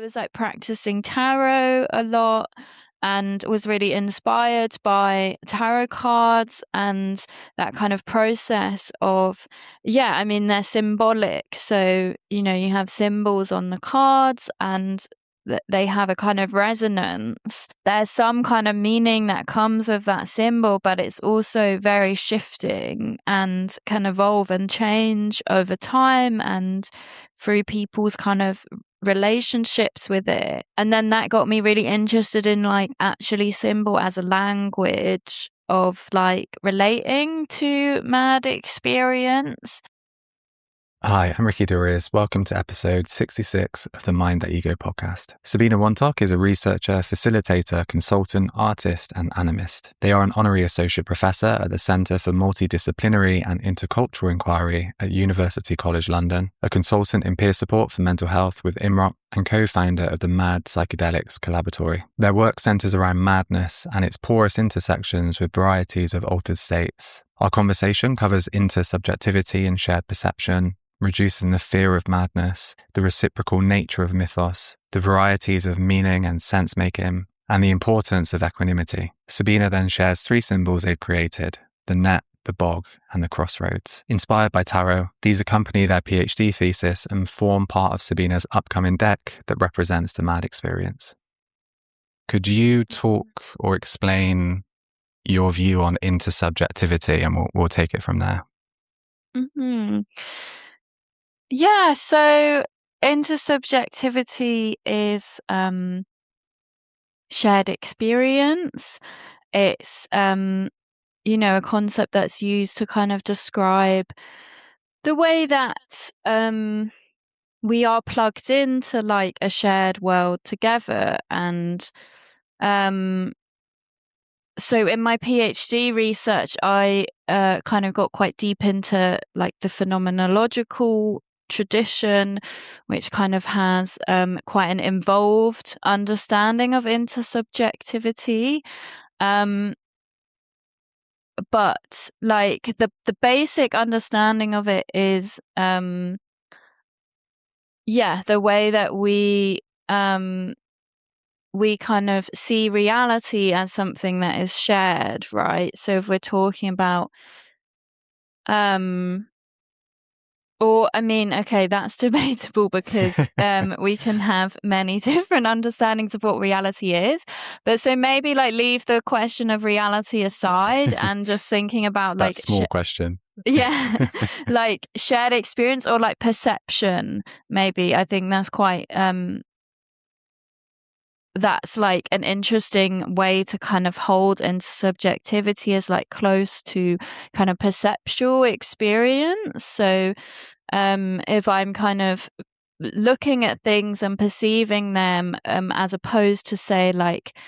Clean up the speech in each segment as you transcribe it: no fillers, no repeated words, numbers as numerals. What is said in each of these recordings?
I was like practicing tarot a lot and was really inspired by tarot cards and that kind of process of, yeah, I mean, they're symbolic. So, you know, you have symbols on the cards and they have a kind of resonance. There's some kind of meaning that comes with that symbol, but it's also very shifting and can evolve and change over time and through people's kind of relationships with it. And then that got me really interested in like actually symbol as a language of like relating to mad experience. Hi, I'm Ricky Duriz. Welcome to episode 66 of the Mind That Ego podcast. Sabina Wantoch is a researcher, facilitator, consultant, artist, and animist. They are an Honorary Associate Professor at the Centre for Multidisciplinary and Intercultural Inquiry at University College London, a consultant in peer support for mental health with Imroc, and co-founder of the Mad Psychedelics Collaboratory. Their work centres around madness and its porous intersections with varieties of altered states. Our conversation covers intersubjectivity and shared perception, reducing the fear of madness, the reciprocal nature of mythos, the varieties of meaning and sense-making, and the importance of equanimity. Sabina then shares 3 symbols they've created: the net, the bog, and the crossroads. Inspired by tarot, these accompany their PhD thesis and form part of Sabina's upcoming deck that represents the mad experience. Could you talk or explain your view on intersubjectivity, and we'll take it from there? Mm-hmm. Yeah, so intersubjectivity is shared experience. It's you know, a concept that's used to kind of describe the way that we are plugged into like a shared world together. And so in my PhD research, I kind of got quite deep into like the phenomenological tradition, which kind of has quite an involved understanding of intersubjectivity. But like the basic understanding of it is the way that we kind of see reality as something that is shared, right? So if we're talking about or I mean, okay, that's debatable because we can have many different understandings of what reality is. But so maybe like leave the question of reality aside and just thinking about That like small question. yeah, like shared experience or like perception, maybe. I think that's quite that's like an interesting way to kind of hold intersubjectivity as like close to kind of perceptual experience. So if I'm kind of looking at things and perceiving them as opposed to say like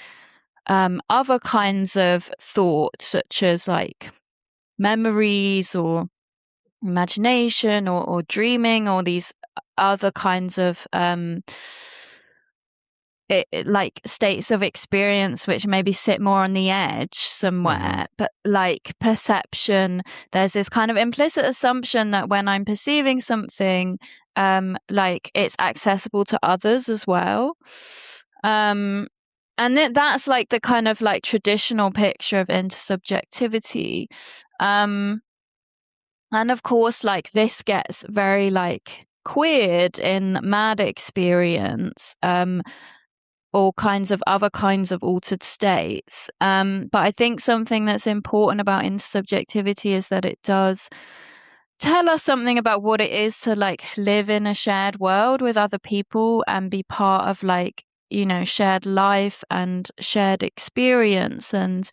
other kinds of thought, such as like memories or imagination or dreaming or these other kinds of like states of experience which maybe sit more on the edge somewhere. But like perception, there's this kind of implicit assumption that when I'm perceiving something like it's accessible to others as well. And that's like the kind of like traditional picture of intersubjectivity. And of course, like this gets very like queered in mad experience, all kinds of other kinds of altered states. But I think something that's important about intersubjectivity is that it does tell us something about what it is to like live in a shared world with other people and be part of like, you know, shared life and shared experience. And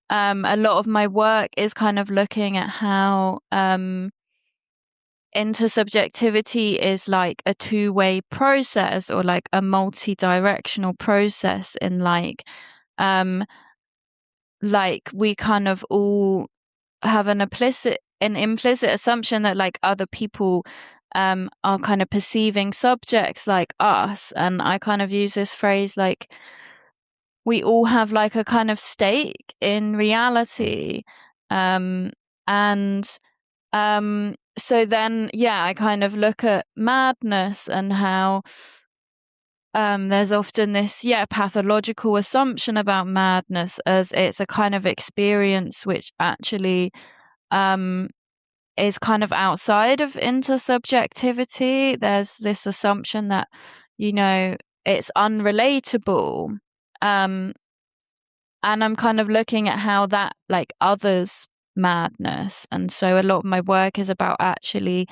a lot of my work is kind of looking at how intersubjectivity is like a two-way process or like a multi-directional process in like we kind of all have an implicit assumption that like other people are kind of perceiving subjects like us. And I kind of use this phrase like we all have like a kind of stake in reality. And so then, yeah, I kind of look at madness and how there's often this pathological assumption about madness as it's a kind of experience which actually is kind of outside of intersubjectivity. There's this assumption that, it's unrelatable. And I'm kind of looking at how that like others madness. And so a lot of my work is about actually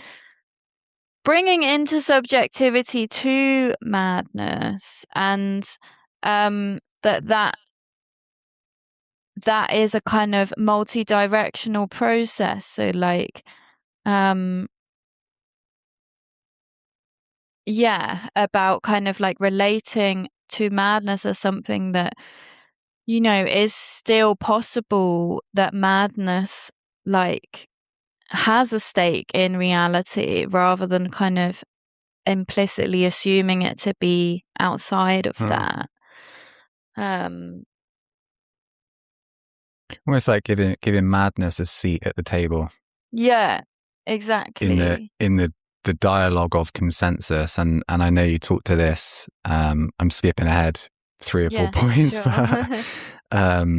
bringing intersubjectivity to madness, and that is a kind of multi-directional process. So like about kind of like relating to madness as something that is still possible, that madness like has a stake in reality rather than kind of implicitly assuming it to be outside of that. Almost like giving madness a seat at the table. Yeah, exactly. In the dialogue of consensus, and I know you talked to this. I'm skipping ahead 3 or 4 points, sure. but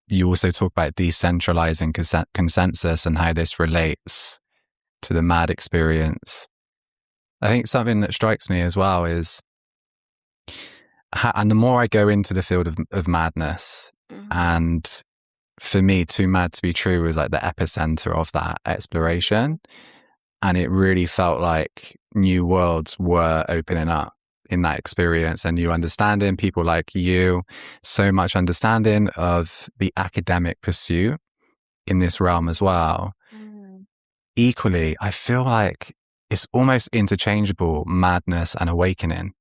you also talk about decentralizing consensus and how this relates to the mad experience. I think something that strikes me as well is, and the more I go into the field of madness, and for me, Too Mad to Be True was like the epicenter of that exploration. And it really felt like new worlds were opening up in that experience, and new understanding, people like you, so much understanding of the academic pursuit in this realm as well. Equally, I feel like it's almost interchangeable, madness and awakening.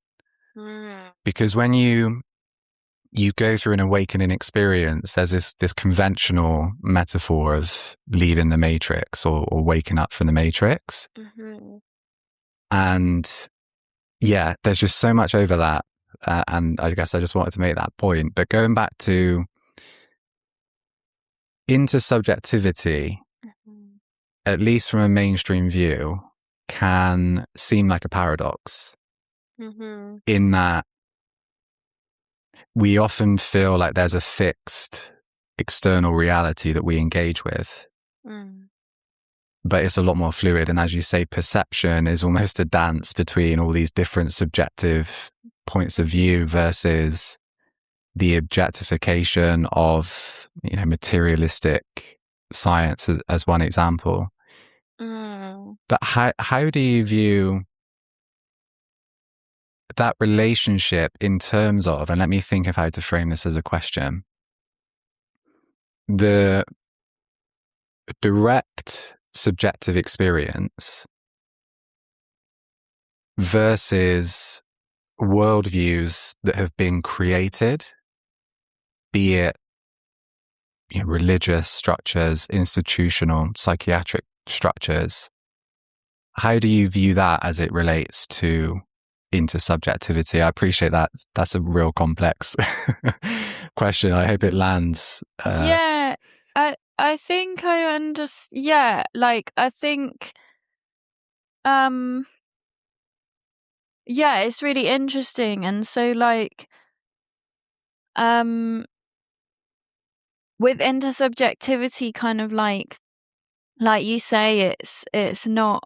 Because when you go through an awakening experience, there's this conventional metaphor of leaving the matrix or waking up from the matrix. And yeah, there's just so much overlap. And I guess I just wanted to make that point. But going back to intersubjectivity, at least from a mainstream view, can seem like a paradox in that we often feel like there's a fixed external reality that we engage with. But it's a lot more fluid. And as you say, perception is almost a dance between all these different subjective points of view versus the objectification of, materialistic science as one example. But how do you view that relationship in terms of, and let me think of how to frame this as a question, the direct subjective experience versus worldviews that have been created, be it religious structures, institutional, psychiatric structures. How do you view that as it relates to intersubjectivity? I appreciate that. That's a real complex question. I hope it lands. I think I understand. I think it's really interesting. And so with intersubjectivity, kind of like you say, it's not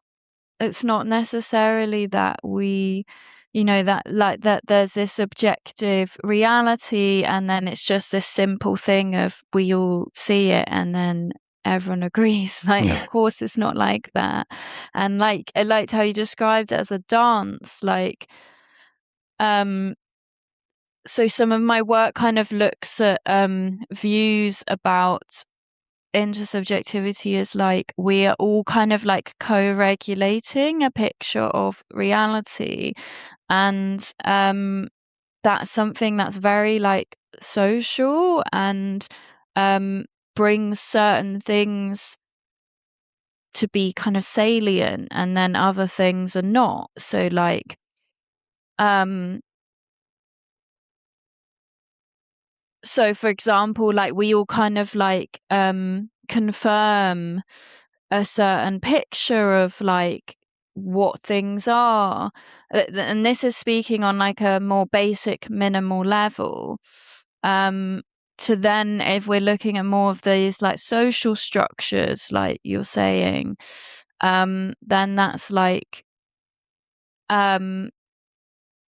necessarily that we that there's this objective reality and then it's just this simple thing of we all see it and then everyone agrees. Of course it's not like that. And I liked how you described it as a dance. So some of my work kind of looks at views about intersubjectivity as we are all kind of co-regulating a picture of reality, and that's something that's very social and brings certain things to be kind of salient and then other things are not. So so for example, we all kind of confirm a certain picture of what things are. And this is speaking on like a more basic minimal level. To then, if we're looking at more of these like social structures, like you're saying, then that's like in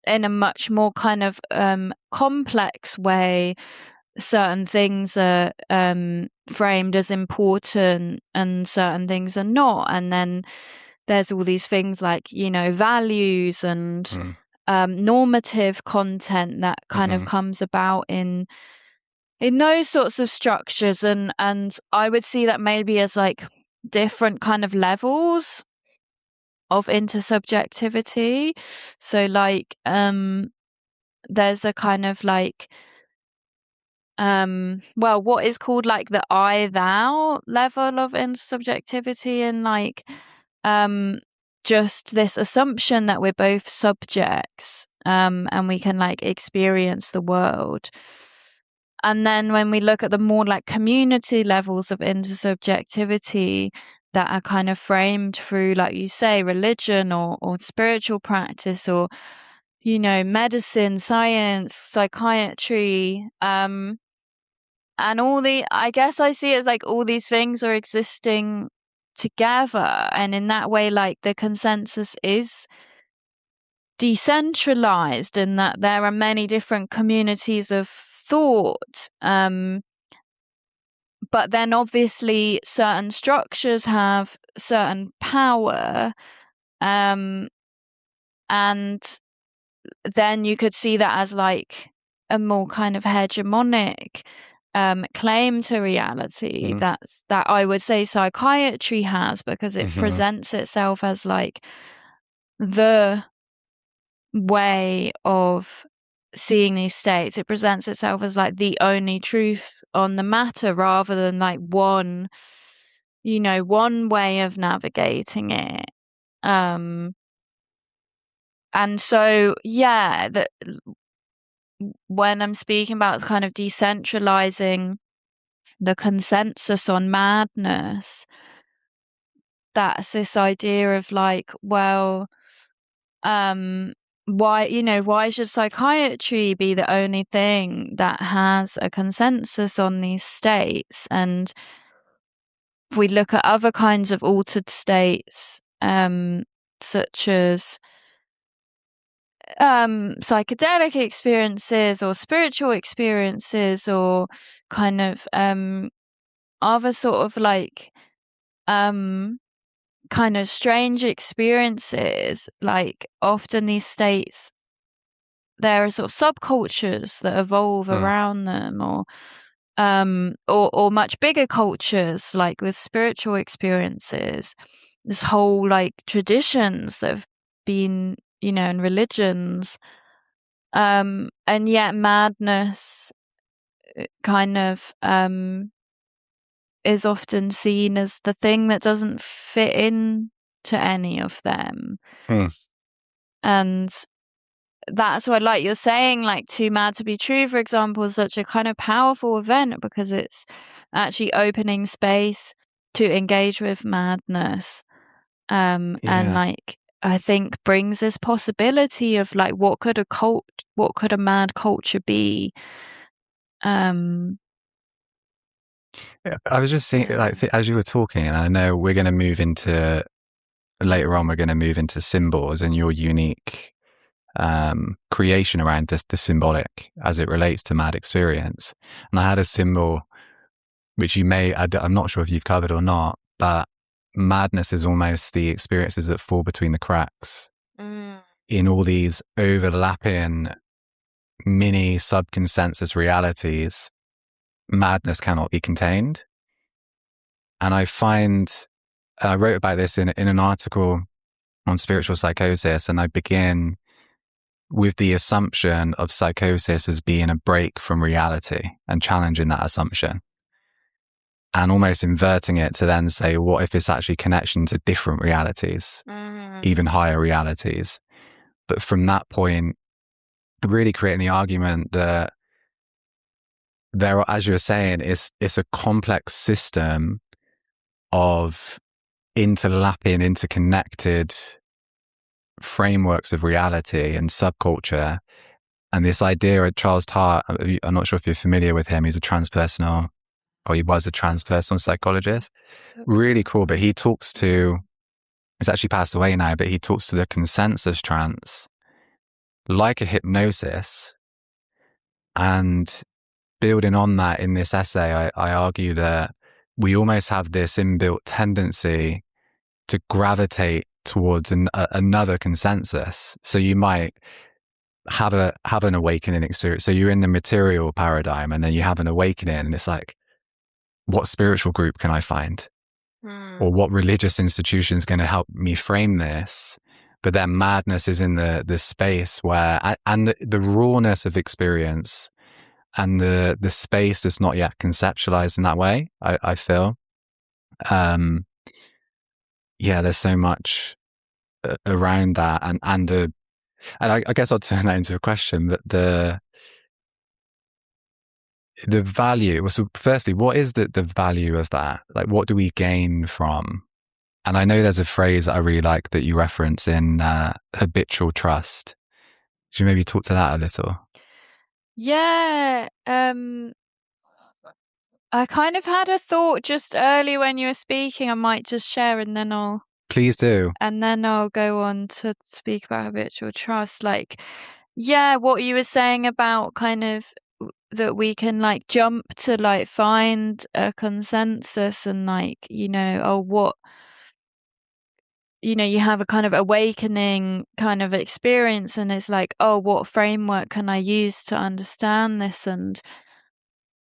a much more kind of complex way, certain things are framed as important and certain things are not. And then there's all these things like, you know, values and normative content that kind of comes about in those sorts of structures. And I would see that maybe as like different kind of levels of intersubjectivity. So like there's a kind of like well, what is called like the I thou level of intersubjectivity, and like just this assumption that we're both subjects and we can like experience the world. And then when we look at the more like community levels of intersubjectivity that are kind of framed through, like you say, religion or spiritual practice, or, you know, medicine, science, psychiatry, and I guess I see it as like all these things are existing together. And in that way, like the consensus is decentralized in that there are many different communities of thought. But then obviously certain structures have certain power. And then you could see that as like a more kind of hegemonic claim to reality that I would say psychiatry has, because it presents itself as like the way of seeing these states. It presents itself as like the only truth on the matter, rather than like one, you know, one way of navigating it. And so yeah, that when I'm speaking about kind of decentralizing the consensus on madness, that's this idea of like, well, why should psychiatry be the only thing that has a consensus on these states? And if we look at other kinds of altered states, such as psychedelic experiences or spiritual experiences, or kind of other sort of like kind of strange experiences, like often these states, there are sort of subcultures that evolve around them, or much bigger cultures, like with spiritual experiences, this whole like traditions that have been, you know, in religions. And yet madness kind of is often seen as the thing that doesn't fit in to any of them. And that's why, like you're saying, like Too Mad to Be True, for example, is such a kind of powerful event, because it's actually opening space to engage with madness. And like I think brings this possibility of like what could a mad culture be. I was just thinking, like, as you were talking, and I know we're going to move into later on, we're going to move into symbols and your unique creation around the symbolic as it relates to mad experience. And I had a symbol which I'm not sure if you've covered or not, but madness is almost the experiences that fall between the cracks in all these overlapping mini sub-consensus realities. Madness cannot be contained. And I wrote about this in an article on spiritual psychosis, and I begin with the assumption of psychosis as being a break from reality and challenging that assumption, and almost inverting it to then say, what if it's actually connection to different realities, even higher realities? But from that point, really creating the argument that there are, as you were saying, it's a complex system of interlapping, interconnected frameworks of reality and subculture. And this idea of Charles Tart, I'm not sure if you're familiar with him. He's a transpersonal, or he was a transpersonal psychologist. Really cool. But he talks to, he's actually passed away now, but he talks to the consensus trance like a hypnosis. And building on that in this essay, I argue that we almost have this inbuilt tendency to gravitate towards another consensus. So you might have an awakening experience. So you're in the material paradigm, and then you have an awakening, and it's like, what spiritual group can I find? Or what religious institution is going to help me frame this? But then madness is in the space where, and the rawness of experience and the space that's not yet conceptualized in that way, I feel. Yeah, there's so much around that, and I guess I'll turn that into a question, but the value. So firstly, what is the value of that? Like, what do we gain from? And I know there's a phrase that I really like that you reference in habitual trust. Should you maybe talk to that a little? Yeah. I kind of had a thought just early when you were speaking. I might just share, and then I'll Please do. And then I'll go on to speak about habitual trust. Like, yeah, what you were saying about kind of that we can like jump to like find a consensus, and like, you have a kind of awakening kind of experience, and it's like, oh, what framework can I use to understand this? And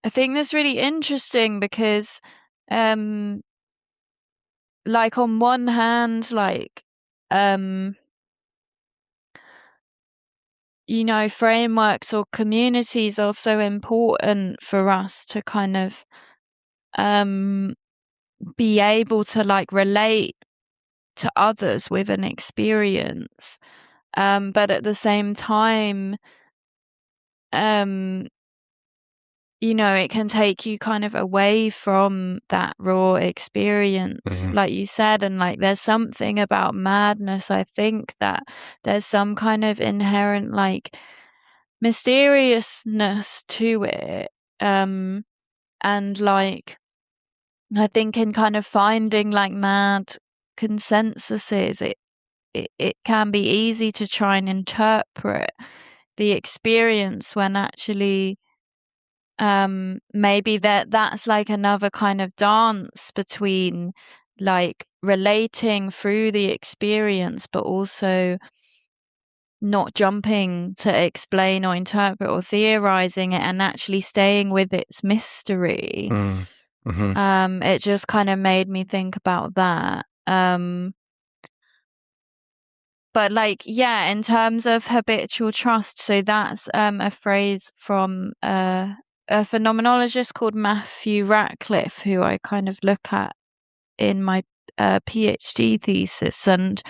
I think that's really interesting because, like on one hand, like, frameworks or communities are so important for us to kind of be able to like relate to others with an experience. But at the same time, it can take you kind of away from that raw experience, like you said. And like, there's something about madness. I think that there's some kind of inherent like mysteriousness to it. And like, I think in kind of finding like mad consensuses, it can be easy to try and interpret the experience when actually maybe that's like another kind of dance between like relating through the experience, but also not jumping to explain or interpret or theorizing it, and actually staying with its mystery. It just kind of made me think about that. But like, yeah, in terms of habitual trust, so that's a phrase from a phenomenologist called Matthew Ratcliffe, who I kind of look at in my PhD thesis. And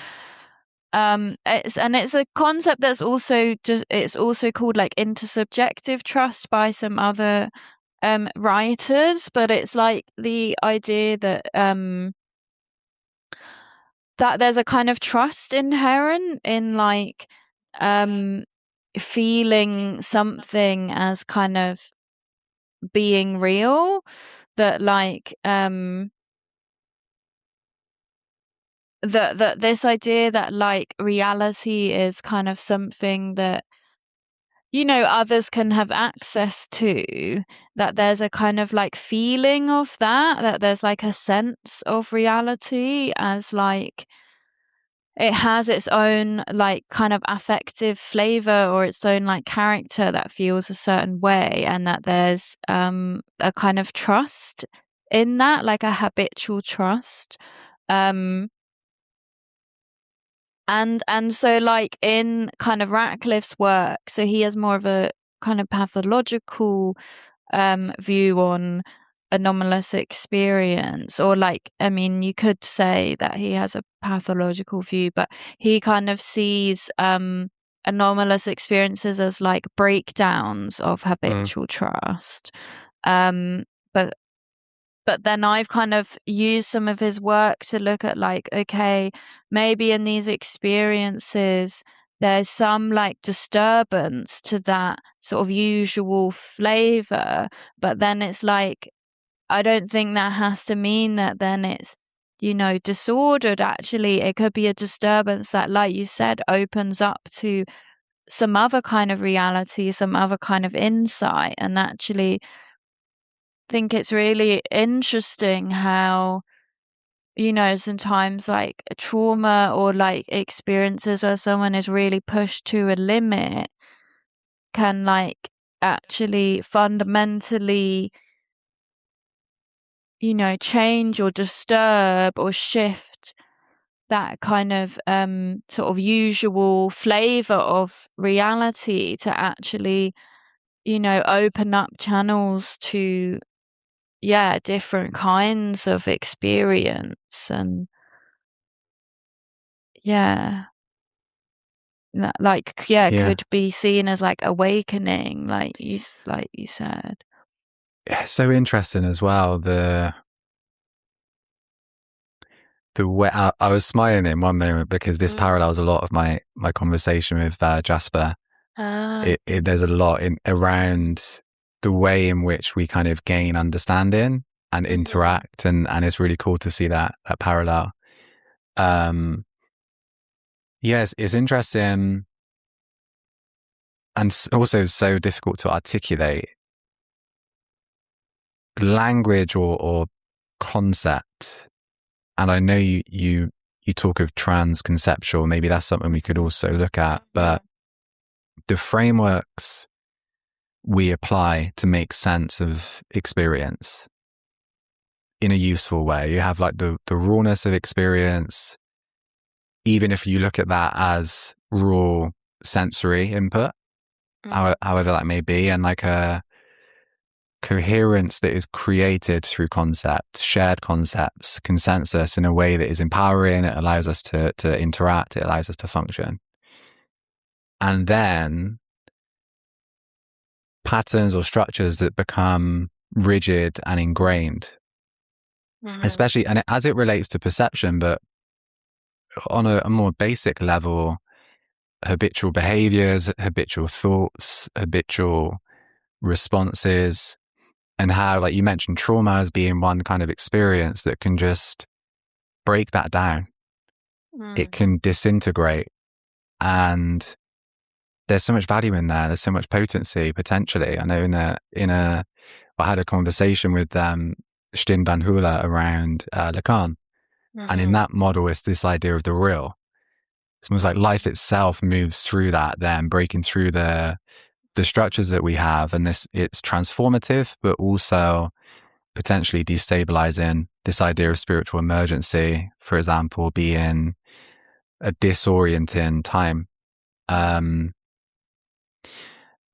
it's a concept that's also it's also called like intersubjective trust by some other writers, but it's like the idea that that there's a kind of trust inherent in like feeling something as kind of being real, that like that this idea that like reality is kind of something that others can have access to, that there's a kind of like feeling of that there's like a sense of reality as like it has its own like kind of affective flavor or its own like character that feels a certain way, and that there's a kind of trust in that, like a habitual trust. And so like in kind of Ratcliffe's work, so he has more of a kind of pathological view on anomalous experience, or like, I mean, you could say that he has a pathological view, but he kind of sees anomalous experiences as like breakdowns of habitual trust. But but then I've kind of used some of his work to look at like, okay, maybe in these experiences there's some like disturbance to that sort of usual flavor, but then it's like, I don't think that has to mean that then it's, disordered. Actually, it could be a disturbance that, like you said, opens up to some other kind of reality, some other kind of insight. And actually, think it's really interesting how, sometimes like a trauma or like experiences where someone is really pushed to a limit can like actually fundamentally, change or disturb or shift that kind of sort of usual flavor of reality to actually, open up channels to, yeah, different kinds of experience. And yeah, like, yeah, Yeah. could be seen as like awakening, like you said. It's so interesting as well. The way I was smiling in one moment because this Mm. parallels a lot of my conversation with Jasper. Ah. There's a lot in around the way in which we kind of gain understanding and Mhm. interact, and it's really cool to see that parallel. Um, yes, it's interesting and also so difficult to articulate language or concept. And I know you talk of trans conceptual. Maybe that's something we could also look at, Mhm. but the frameworks we apply to make sense of experience in a useful way. You have like the rawness of experience, even if you look at that as raw sensory input, Mhm. however that may be, and like a coherence that is created through concepts, shared concepts, consensus in a way that is empowering. It allows us to interact. It allows us to function. And then patterns or structures that become rigid and ingrained, Mhm. especially and as it relates to perception, but on a more basic level, habitual behaviors, habitual thoughts, habitual responses, and how, like you mentioned, trauma as being one kind of experience that can just break that down. It Mm. can disintegrate, and there's so much value in there. There's so much potency potentially. I know I had a conversation with Stin Van Hula around Lacan, and in Mhm. that model, it's this idea of the real. It's almost like life itself moves through that, then breaking through the structures that we have, and it's transformative, but also potentially destabilizing. This idea of spiritual emergency, for example, being a disorienting time. Mm.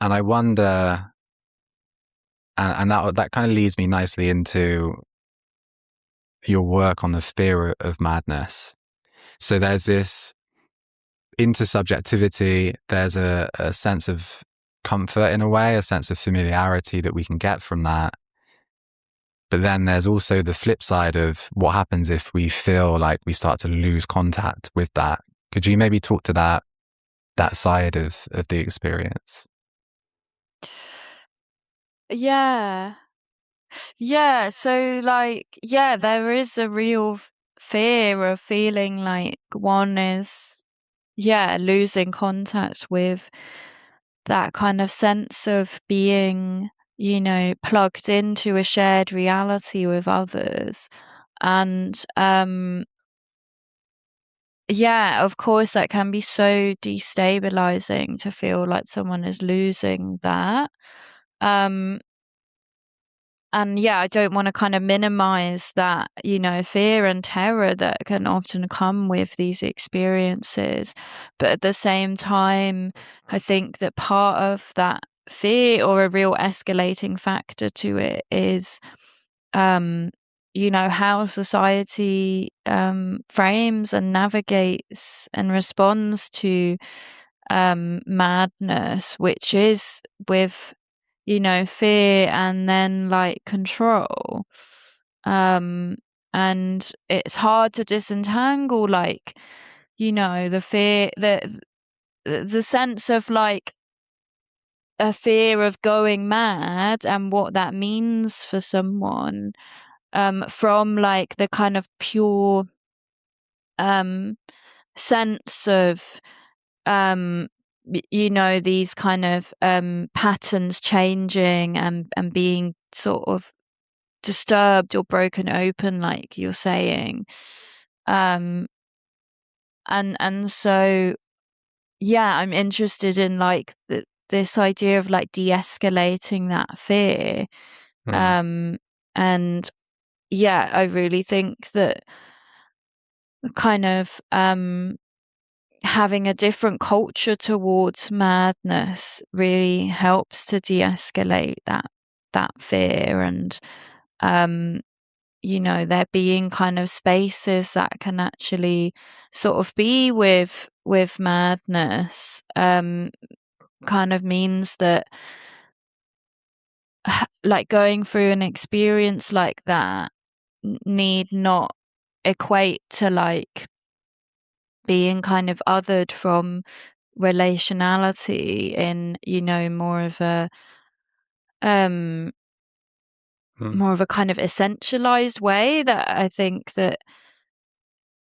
And I wonder, and that kind of leads me nicely into your work on the fear of madness. So there's this intersubjectivity, there's a sense of comfort in a way, a sense of familiarity that we can get from that. But then there's also the flip side of what happens if we feel like we start to lose contact with that. Could you maybe talk to that side of the experience? Yeah. Yeah, so like, yeah, there is a real fear of feeling like one is, yeah, losing contact with that kind of sense of being, plugged into a shared reality with others. And yeah, of course, that can be so destabilizing to feel like someone is losing that. Um, and yeah, I don't want to kind of minimize that, fear and terror that can often come with these experiences. But at the same time, I think that part of that fear or a real escalating factor to it is, um, how society frames and navigates and responds to madness, which is with, fear and then like control. and it's hard to disentangle, like, the fear, the sense of like a fear of going mad and what that means for someone, from like the kind of pure sense of these kind of patterns changing and being sort of disturbed or broken open, like you're saying. And so yeah, I'm interested in like this idea of like de-escalating that fear. And yeah, I really think that kind of having a different culture towards madness really helps to de-escalate that fear. And there being kind of spaces that can actually sort of be with madness, kind of means that like going through an experience like that need not equate to like being kind of othered from relationality in more of a kind of essentialized way. That I think that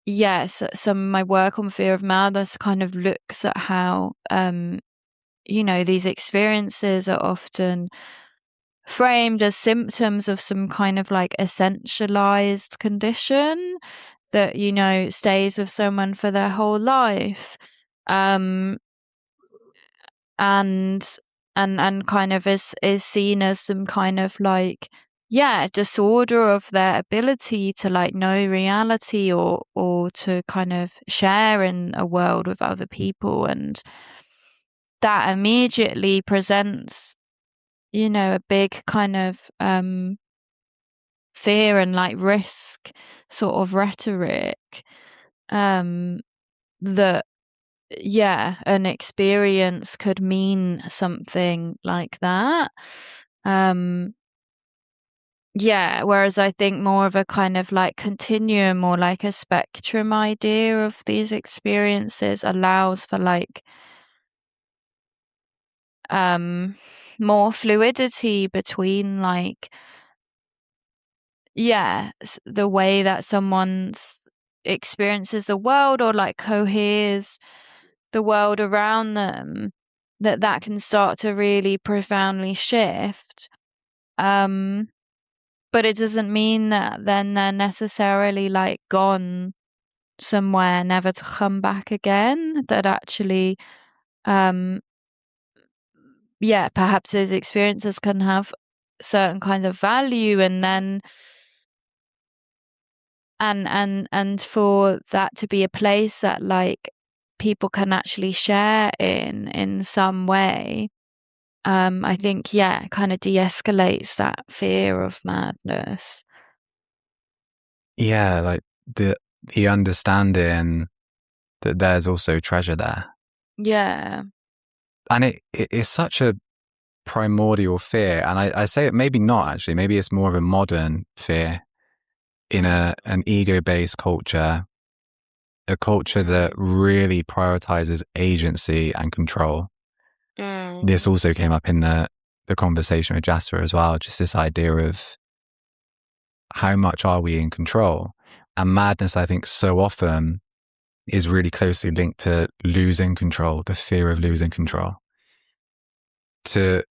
yes, some of my work on fear of madness kind of looks at how these experiences are often framed as symptoms of some kind of like essentialized condition that stays with someone for their whole life, um and and kind of is seen as some kind of like disorder of their ability to like know reality or to kind of share in a world with other people. And that immediately presents a big kind of fear and like risk sort of rhetoric, that an experience could mean something like that. Whereas I think more of a kind of like continuum or like a spectrum idea of these experiences allows for like more fluidity between like the way that someone's experiences the world or like coheres the world around them, that can start to really profoundly shift. But it doesn't mean that then they're necessarily like gone somewhere never to come back again. That actually perhaps those experiences can have certain kinds of value, and then and for that to be a place that like people can actually share in some way. I think kind of de-escalates that fear of madness. Yeah, like the understanding that there's also treasure there. Yeah. And it is such a primordial fear. And I say it maybe not actually, maybe it's more of a modern fear in an ego-based culture, a culture that really prioritizes agency and control. This also came up in the conversation with Jasper as well, just this idea of how much are we in control? And madness, I think, so often is really closely linked to losing control, the fear of losing control. To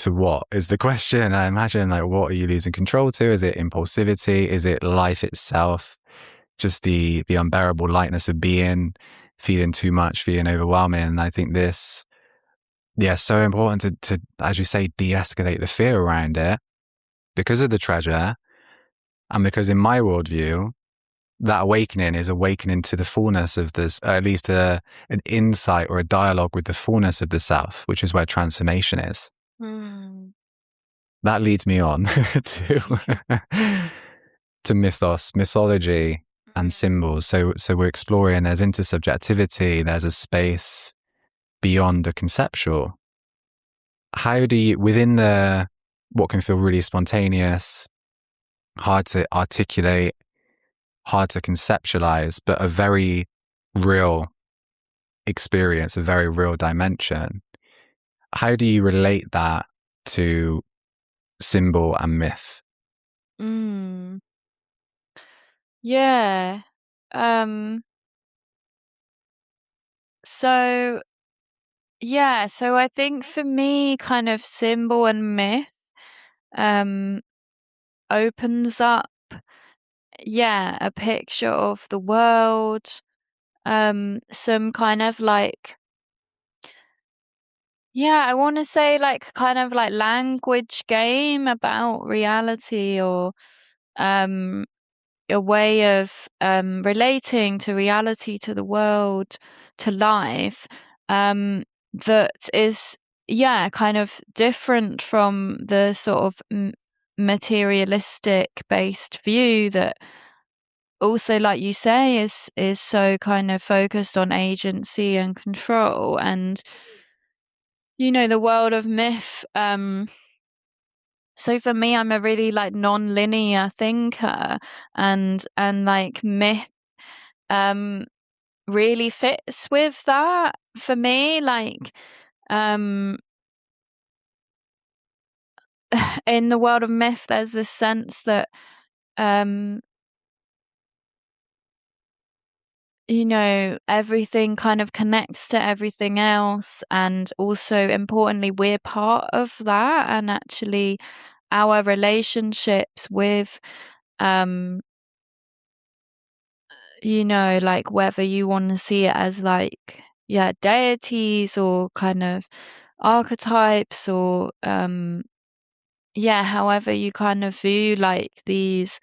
what is the question? I imagine, like, what are you losing control to? Is it impulsivity? Is it life itself? Just the unbearable lightness of being, feeling too much, feeling overwhelming. And I think this, so important to, as you say, de-escalate the fear around it because of the treasure. And because in my worldview, that awakening is awakening to the fullness of this, at least an insight or a dialogue with the fullness of the self, which is where transformation is. That leads me on to mythos, mythology, and symbols. So we're exploring, there's intersubjectivity, there's a space beyond the conceptual. How do you, within what can feel really spontaneous, hard to articulate, hard to conceptualize, but a very real experience, a very real dimension. How do you relate that to symbol and myth? Yeah. So yeah, so I think for me, kind of symbol and myth opens up, a picture of the world, some kind of like, I want to say like kind of like language game about reality, or um a way of relating to reality, to the world, to life, that is, kind of different from the sort of materialistic based view that also, like you say, is so kind of focused on agency and control. And the world of myth, so for me, I'm a really like non-linear thinker, and like myth really fits with that for me. Like, in the world of myth, there's this sense that, everything kind of connects to everything else. And also, importantly, we're part of that. And actually, our relationships with, like whether you want to see it as like, deities or kind of archetypes, or however you kind of view like these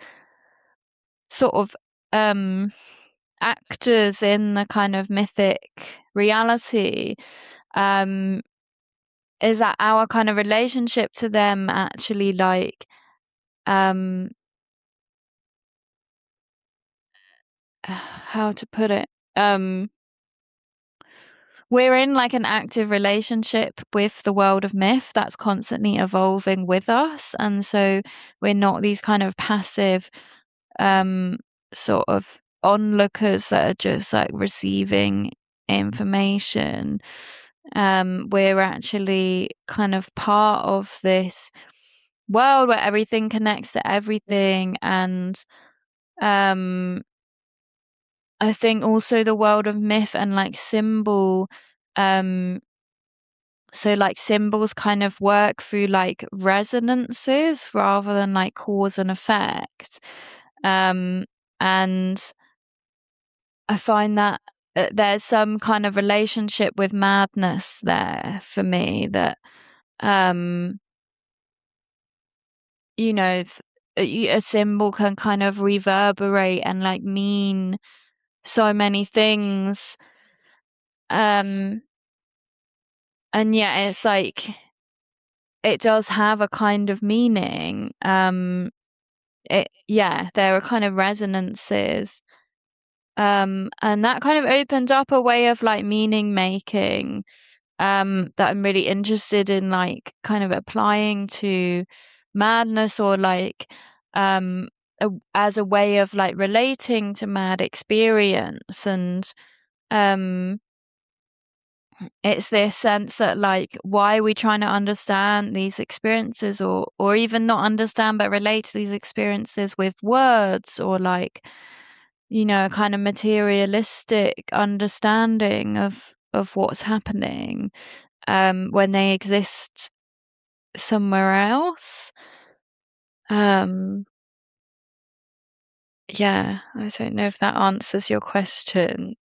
sort of actors in the kind of mythic reality, um is that our kind of relationship to them actually like, how to put it, we're in like an active relationship with the world of myth that's constantly evolving with us. And so we're not these kind of passive sort of onlookers that are just like receiving information. We're actually kind of part of this world where everything connects to everything. And I think also the world of myth and like symbol, so like symbols kind of work through like resonances rather than like cause and effect. And I find that there's some kind of relationship with madness there for me, that, um, a symbol can kind of reverberate and like mean so many things. And it's like it does have a kind of meaning. There are kind of resonances. And that kind of opened up a way of like meaning making, that I'm really interested in, like kind of applying to madness, or like, as a way of like relating to mad experience. And it's this sense that like, why are we trying to understand these experiences, or even not understand but relate to these experiences with words, or like, a kind of materialistic understanding of what's happening, when they exist somewhere else. I don't know if that answers your question.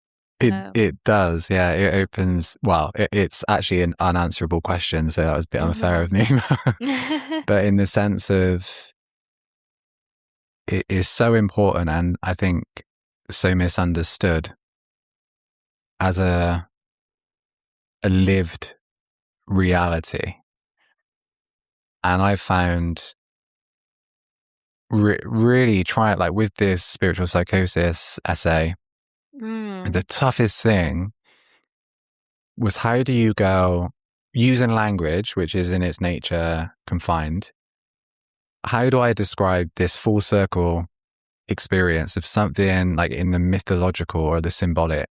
It does, yeah. It opens, well, it's actually an unanswerable question, so that was a bit unfair of me. But in the sense of, it is so important, and I think so misunderstood as a lived reality. And I found really try it, like with this spiritual psychosis essay, the toughest thing was, how do you go using language, which is in its nature confined, how do I describe this full circle experience of something like in the mythological or the symbolic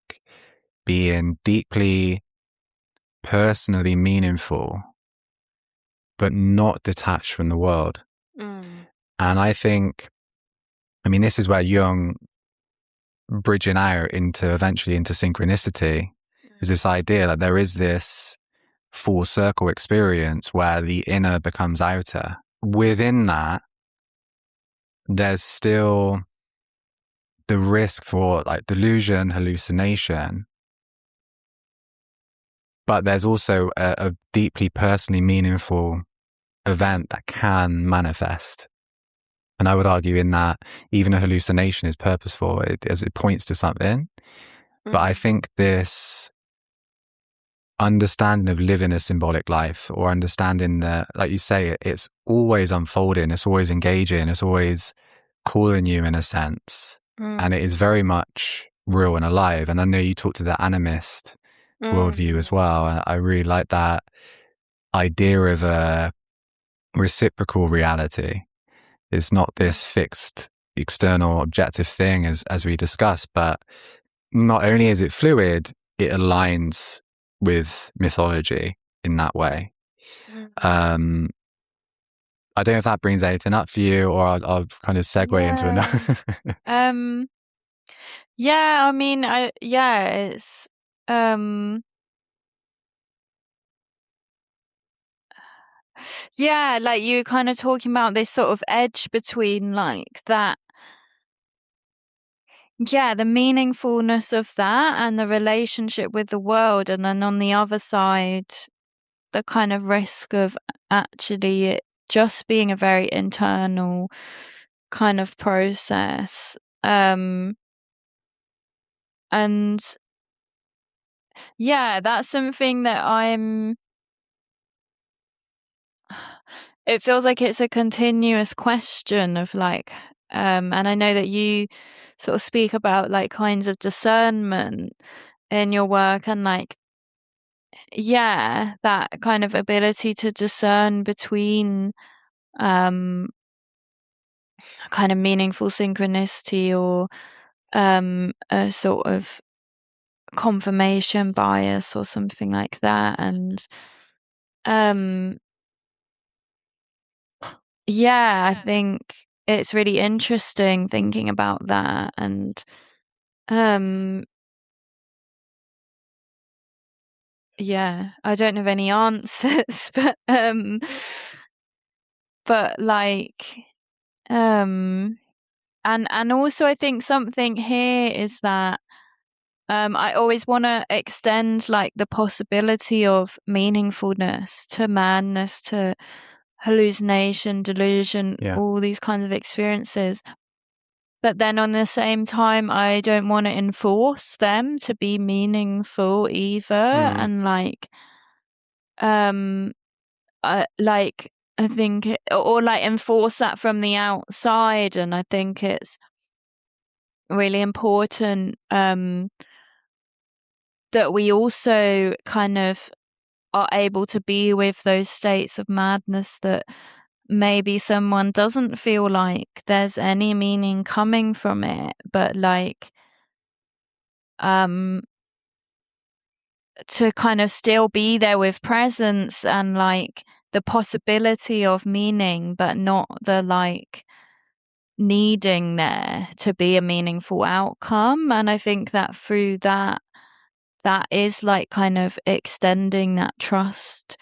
being deeply personally meaningful, but not detached from the world? Mm. And I think, I mean, this is where Jung bridging out into eventually into synchronicity is this idea that there is this full circle experience where the inner becomes outer. Within that, there's still the risk for like delusion, hallucination, but there's also a deeply personally meaningful event that can manifest. And I would argue in that even a hallucination is purposeful as it points to something. But I think this understanding of living a symbolic life, or understanding that, like you say, it's always unfolding, it's always engaging, it's always calling you in a sense. And it is very much real and alive. And I know you talked to the animist worldview as well. I really like that idea of a reciprocal reality. It's not this fixed external objective thing as we discussed, but not only is it fluid, it aligns with mythology in that way. I don't know if that brings anything up for you, or I'll kind of segue into another. Yeah, I mean, it's yeah, like you kind of talking about this sort of edge between like that, yeah, the meaningfulness of that and the relationship with the world, and then on the other side, the kind of risk of actually it just being a very internal kind of process. And yeah, that's something that it feels like it's a continuous question of like, and I know that you sort of speak about like kinds of discernment in your work, and like, yeah, that kind of ability to discern between um kind of meaningful synchronicity or a sort of confirmation bias or something like that. And um yeah, I think it's really interesting thinking about that. And um yeah, I don't have any answers, but like and also I think something here is that I always want to extend like the possibility of meaningfulness to madness, to hallucination, delusion, Yeah. all these kinds of experiences. But then on the same time, I don't want to enforce them to be meaningful either. And um, I think, or like enforce that from the outside. And I think it's really important that we also kind of are able to be with those states of madness that maybe someone doesn't feel like there's any meaning coming from it, but like to kind of still be there with presence and like the possibility of meaning, but not the like needing there to be a meaningful outcome. And I think that through that is like kind of extending that trust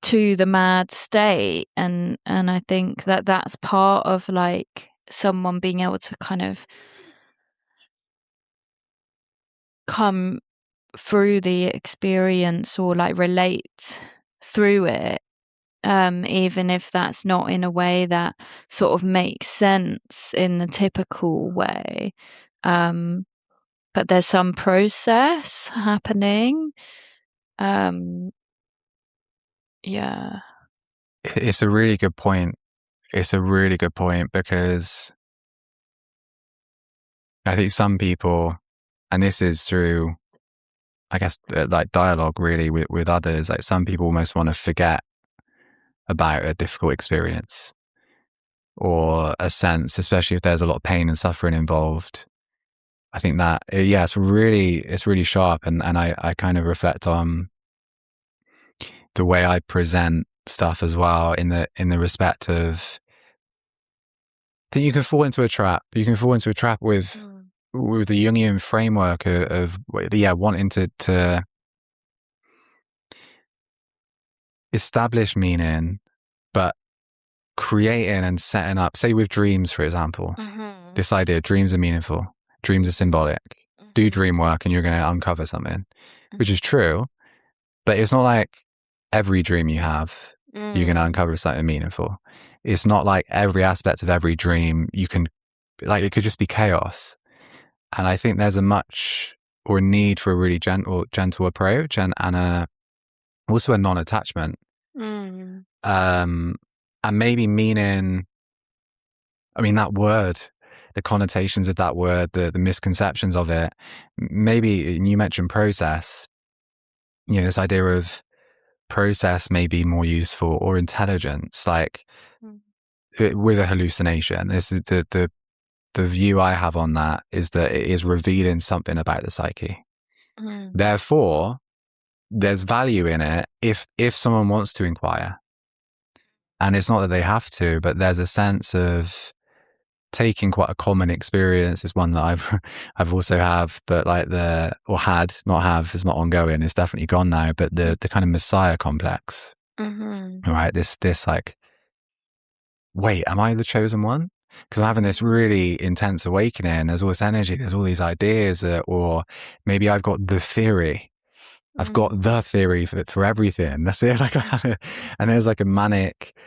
to the mad state. And I think that that's part of like someone being able to kind of come through the experience or like relate through it, even if that's not in a way that sort of makes sense in the typical way, but there's some process happening. Yeah. It's a really good point. It's a really good point, because I think some people, and this is through, I guess, like dialogue really with others, like some people almost want to forget about a difficult experience. or a sense, especially if there's a lot of pain and suffering involved. I think that, yeah, it's really sharp. And I kind of reflect on the way I present stuff as well, in the respect of that you can fall into a trap. You can fall into a trap with the Jungian framework of wanting to establish meaning, but creating and setting up, say with dreams, for example, this idea, dreams are meaningful, dreams are symbolic. Do dream work and you're going to uncover something, which is true, but it's not like every dream you have, you're going to uncover something meaningful. It's not like every aspect of every dream you can, like, it could just be chaos. And I think there's a need for a really gentle approach and also a non-attachment. And maybe meaning, I mean, that word, the connotations of that word, the misconceptions of it, maybe you mentioned process, this idea of process may be more useful, or intelligence, like with a hallucination. This is the view I have on that, is that it is revealing something about the psyche. Therefore, there's value in it if someone wants to inquire. And it's not that they have to, but there's a sense of taking quite a common experience. It's one that I've also have, but like it's not ongoing. It's definitely gone now. But the kind of Messiah complex, right? This like, wait, am I the chosen one? Because I'm having this really intense awakening. There's all this energy. There's all these ideas, or maybe I've got the theory. I've got the theory for everything. That's it. Like, and there's like a manic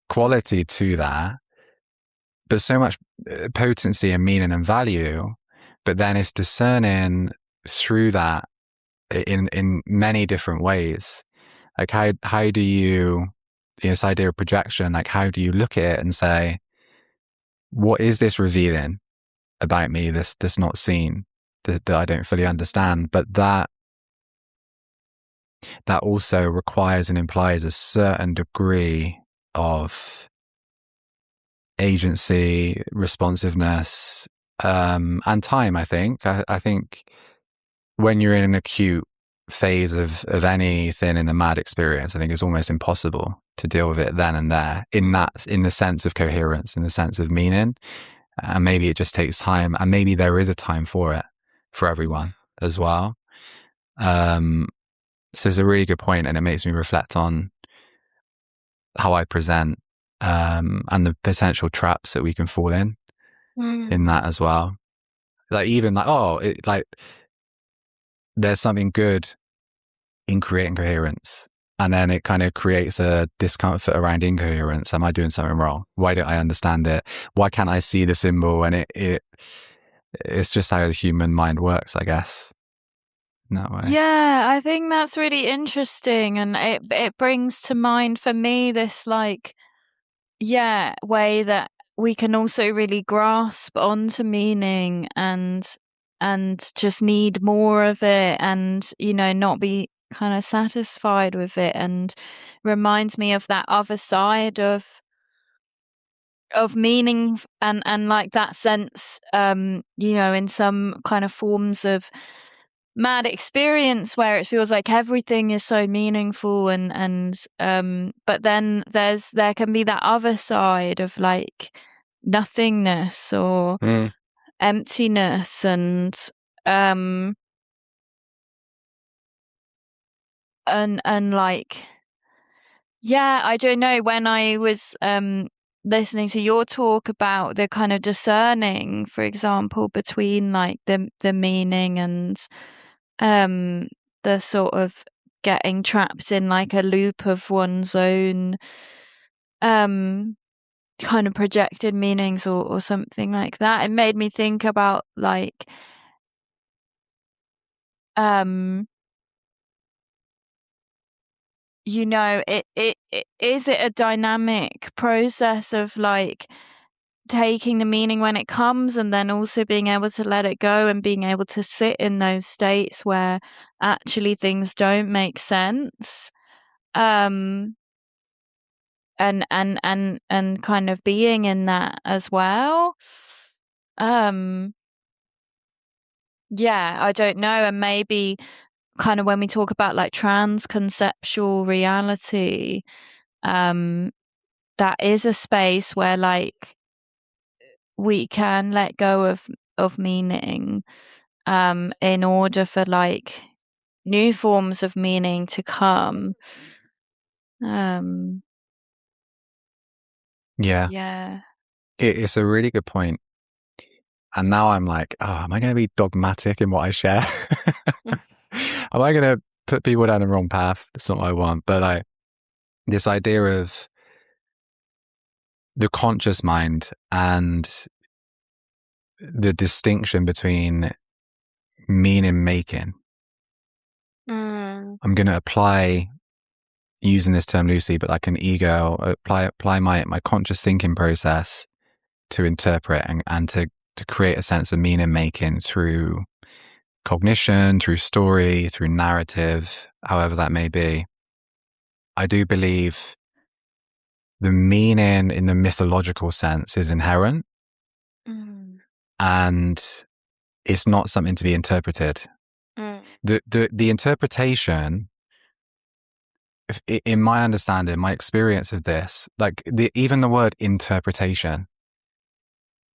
quality to that, but so much potency and meaning and value. But then it's discerning through that in many different ways. Like how do you, this idea of projection, like how do you look at it and say, what is this revealing about me, this not seen, that I don't fully understand? But that also requires and implies a certain degree of agency, responsiveness, and time. I think when you're in an acute phase of anything in the mad experience, I think it's almost impossible to deal with it then and there, in the sense of coherence, in the sense of meaning. And maybe it just takes time, and maybe there is a time for it for everyone as well. So it's a really good point, and it makes me reflect on how I present, and the potential traps that we can fall in that as well. Like, even like, there's something good in creating coherence, and then it kind of creates a discomfort around incoherence. Am I doing something wrong? Why don't I understand it? Why can't I see the symbol? And it's just how the human mind works, I guess, in that way. Yeah, I think that's really interesting, and it brings to mind for me this like, way that we can also really grasp onto meaning and just need more of it, and not be kind of satisfied with it, and reminds me of that other side of meaning, and like that sense, in some kind of forms of mad experience where it feels like everything is so meaningful, and but then there can be that other side of like nothingness or emptiness, and like, I don't know, when I was listening to your talk about the kind of discerning, for example, between like the meaning and the sort of getting trapped in like a loop of one's own kind of projected meanings, or something like that. It made me think about like is it a dynamic process of like taking the meaning when it comes, and then also being able to let it go, and being able to sit in those states where actually things don't make sense, and kind of being in that as well. Yeah, I don't know. And maybe kind of when we talk about like trans conceptual reality, that is a space where like we can let go of meaning, in order for like new forms of meaning to come. Yeah, Yeah. it's a really good point. And now I'm like, oh, am I going to be dogmatic in what I share? Am I going to put people down the wrong path? That's not what I want. But like this idea of the conscious mind and the distinction between meaning making. I'm going to apply, using this term loosely, but like an ego, apply my conscious thinking process to interpret and to create a sense of meaning making through cognition, through story, through narrative, however that may be. I do believe the meaning in the mythological sense is inherent, and it's not something to be interpreted. The interpretation, in my understanding, my experience of this, like even the word interpretation,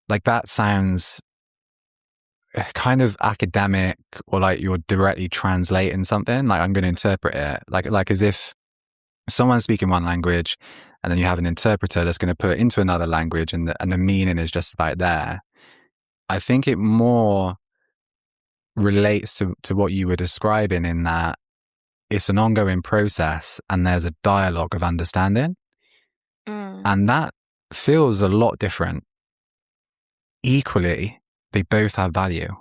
like that sounds kind of academic, or like you're directly translating something. Like I'm going to interpret it, like as if someone's speaking one language, and then you have an interpreter that's going to put it into another language, and the meaning is just about there. I think it more relates to what you were describing, in that it's an ongoing process and there's a dialogue of understanding. And that feels a lot different. Equally, they both have value.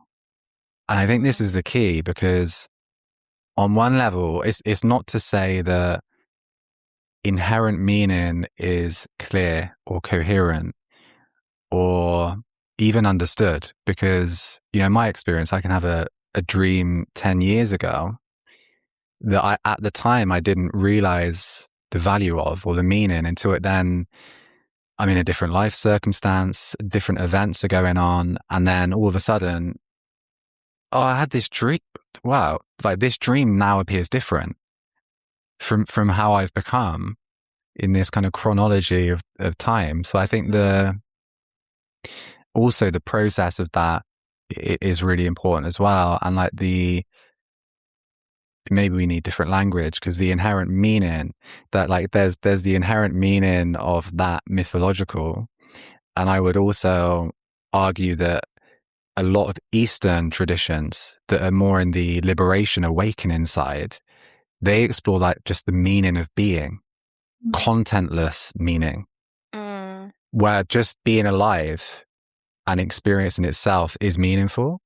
And I think this is the key, because on one level, it's not to say that inherent meaning is clear or coherent or even understood, because, you know, in my experience, I can have a dream 10 years ago that at the time I didn't realize the value of, or the meaning, until I'm in a different life circumstance, different events are going on, and then all of a sudden, oh, I had this dream. Wow, like this dream now appears different from how I've become in this kind of chronology of time. So I think also the process of that is really important as well. And like maybe we need different language, because the inherent meaning that, like, there's the inherent meaning of that mythological. And I would also argue that a lot of Eastern traditions that are more in the liberation awakening side, they explore like just the meaning of being, contentless meaning, where just being alive and experiencing itself is meaningful.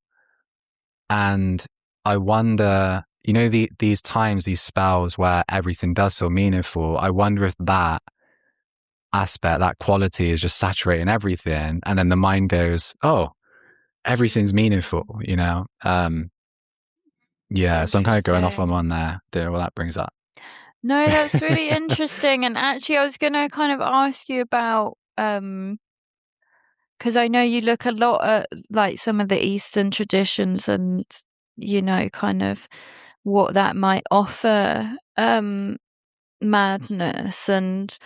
And I wonder, you know, these times, these spells where everything does feel meaningful, I wonder if that aspect, that quality is just saturating everything. And then the mind goes, oh, everything's meaningful, you know? Yeah, so I'm kind of going off on one there. Don't know what that brings up. No, that's really interesting. And actually, I was going to kind of ask you about, because I know you look a lot at like some of the Eastern traditions, and, you know, kind of what that might offer, madness. And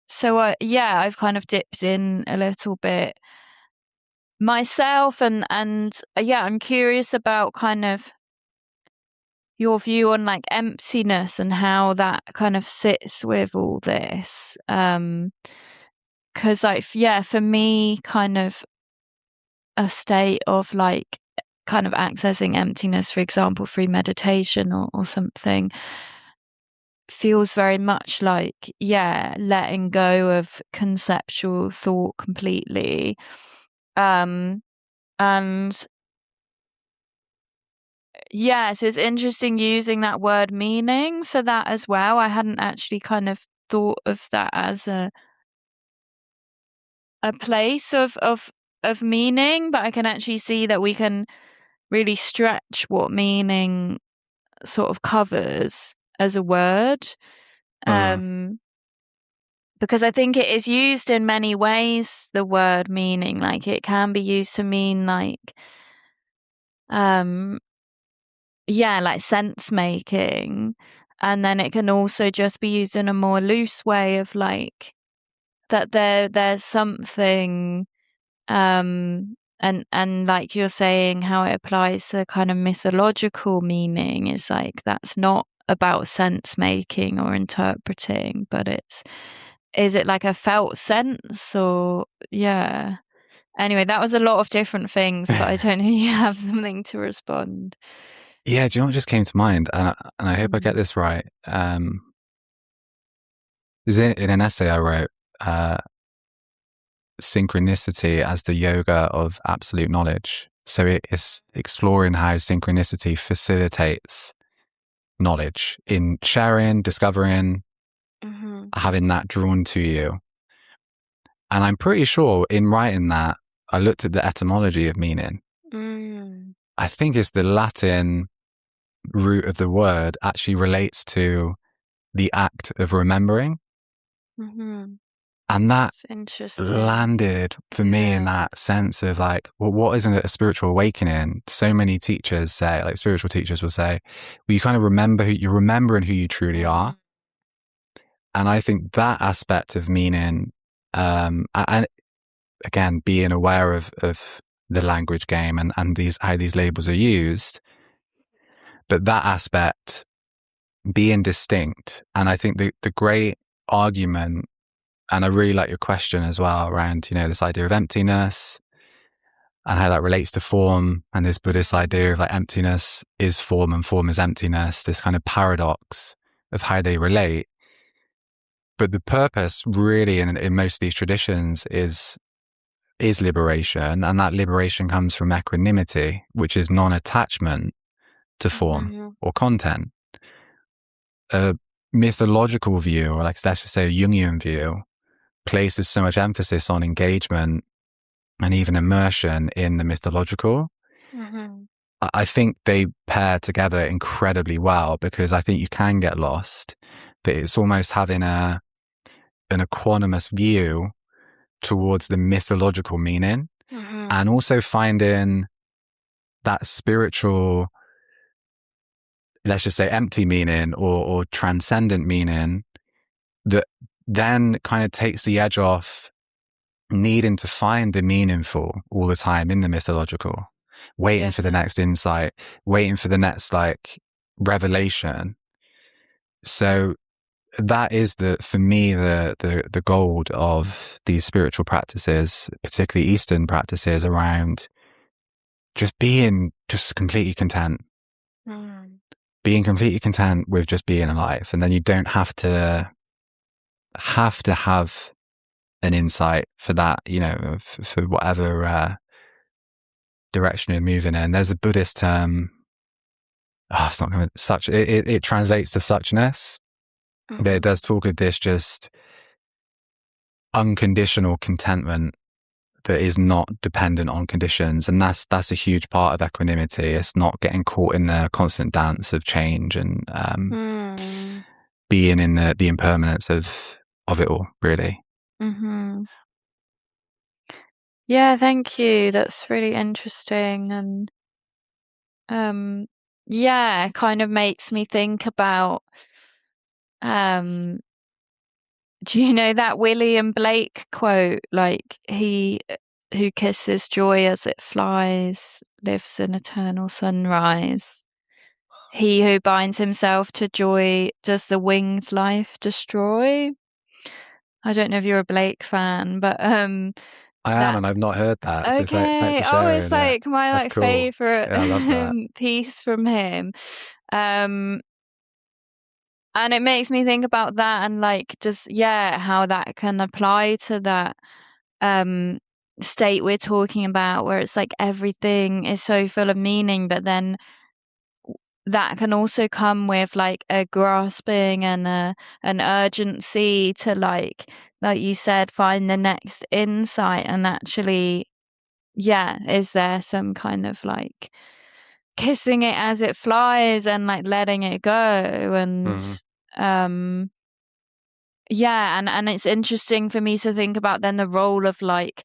so I've kind of dipped in a little bit myself, and I'm curious about kind of your view on like emptiness and how that kind of sits with all this. 'Cause like, for me, kind of a state of like kind of accessing emptiness, for example, through meditation or something, feels very much like, letting go of conceptual thought completely. And so it's interesting using that word meaning for that as well. I hadn't actually kind of thought of that as a place of meaning, but I can actually see that we can really stretch what meaning sort of covers as a word. Because I think it is used in many ways, the word meaning. Like it can be used to mean like like sense making, and then it can also just be used in a more loose way of like that there's something and like you're saying, how it applies to kind of mythological meaning is like that's not about sense making or interpreting, but is it like a felt sense or yeah. Anyway, that was a lot of different things, but I don't know if you have something to respond. Yeah, do you know what just came to mind? And I hope I get this right. It was in an essay I wrote, Synchronicity as the yoga of absolute knowledge. So it is exploring how synchronicity facilitates knowledge in sharing, discovering, having that drawn to you. And I'm pretty sure in writing that, I looked at the etymology of meaning. I think it's the Latin root of the word actually relates to the act of remembering. And that landed for me in that sense of like, well, what isn't it a spiritual awakening? So many teachers say, like spiritual teachers will say, well, you kind of remember you're remembering who you truly are. And I think that aspect of meaning, and again, being aware of the language game and how these labels are used, but that aspect being distinct. And I think the great argument, and I really like your question as well around, you know, this idea of emptiness and how that relates to form, and this Buddhist idea of like emptiness is form and form is emptiness, this kind of paradox of how they relate. But the purpose really in most of these traditions is liberation, and that liberation comes from equanimity, which is non-attachment to form or content. A mythological view, or like let's just say a Jungian view, places so much emphasis on engagement and even immersion in the mythological. I think they pair together incredibly well, because I think you can get lost, but it's almost having an equanimous view towards the mythological meaning, and also finding that spiritual, let's just say empty meaning or transcendent meaning that then kind of takes the edge off needing to find the meaningful all the time in the mythological, waiting for the next insight, waiting for the next like revelation. So that is for me the gold of these spiritual practices, particularly Eastern practices, around just being just completely content. Being completely content with just being alive, and then you don't have to have an insight for that, you know, for whatever direction you're moving in. There's a Buddhist term, it's not going to it translates to suchness, but it does talk of this just unconditional contentment that is not dependent on conditions, and that's a huge part of equanimity. It's not getting caught in the constant dance of change and being in the impermanence of it all, really. Yeah, thank you. That's really interesting, and kind of makes me think about do you know that William Blake quote, like he who kisses joy as it flies lives in eternal sunrise. He who binds himself to joy does the winged life destroy. I don't know if you're a Blake fan, but I am, and I've not heard that. So thanks for sharing. It's like my like cool. favorite I love that. piece from him. And it makes me think about that and like how that can apply to that state we're talking about, where it's like everything is so full of meaning, but then that can also come with like a grasping and an urgency to like you said, find the next insight. And actually, is there some kind of like kissing it as it flies and like letting it go? And yeah, and it's interesting for me to think about then the role of like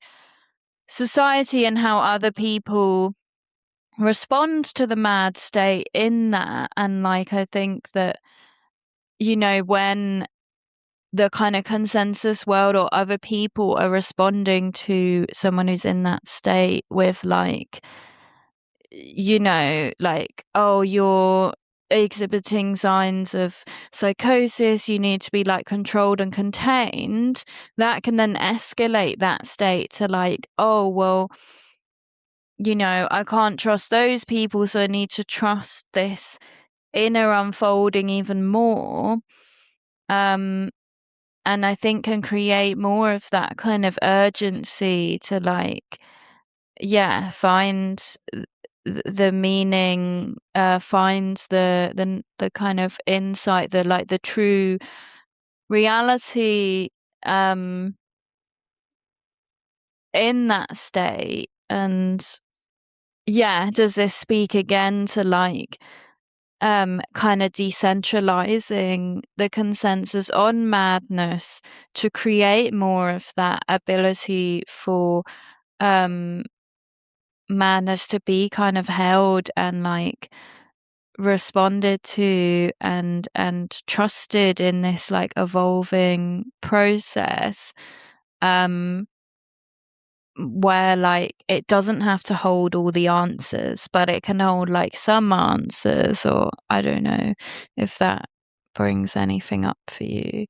society and how other people respond to the mad state in that. And like I think that, you know, when the kind of consensus world or other people are responding to someone who's in that state with like, you know, like, oh, you're exhibiting signs of psychosis, you need to be like controlled and contained, that can then escalate that state to like, oh, well, you know, I can't trust those people, so I need to trust this inner unfolding even more. And I think can create more of that kind of urgency to like, yeah, find the meaning, find the kind of insight, the like the true reality in that state. And yeah, does this speak again to like kind of decentralizing the consensus on madness to create more of that ability for um madness to be kind of held and like responded to and trusted in this like evolving process, um where like it doesn't have to hold all the answers, but it can hold like some answers. Or I don't know if that brings anything up for you.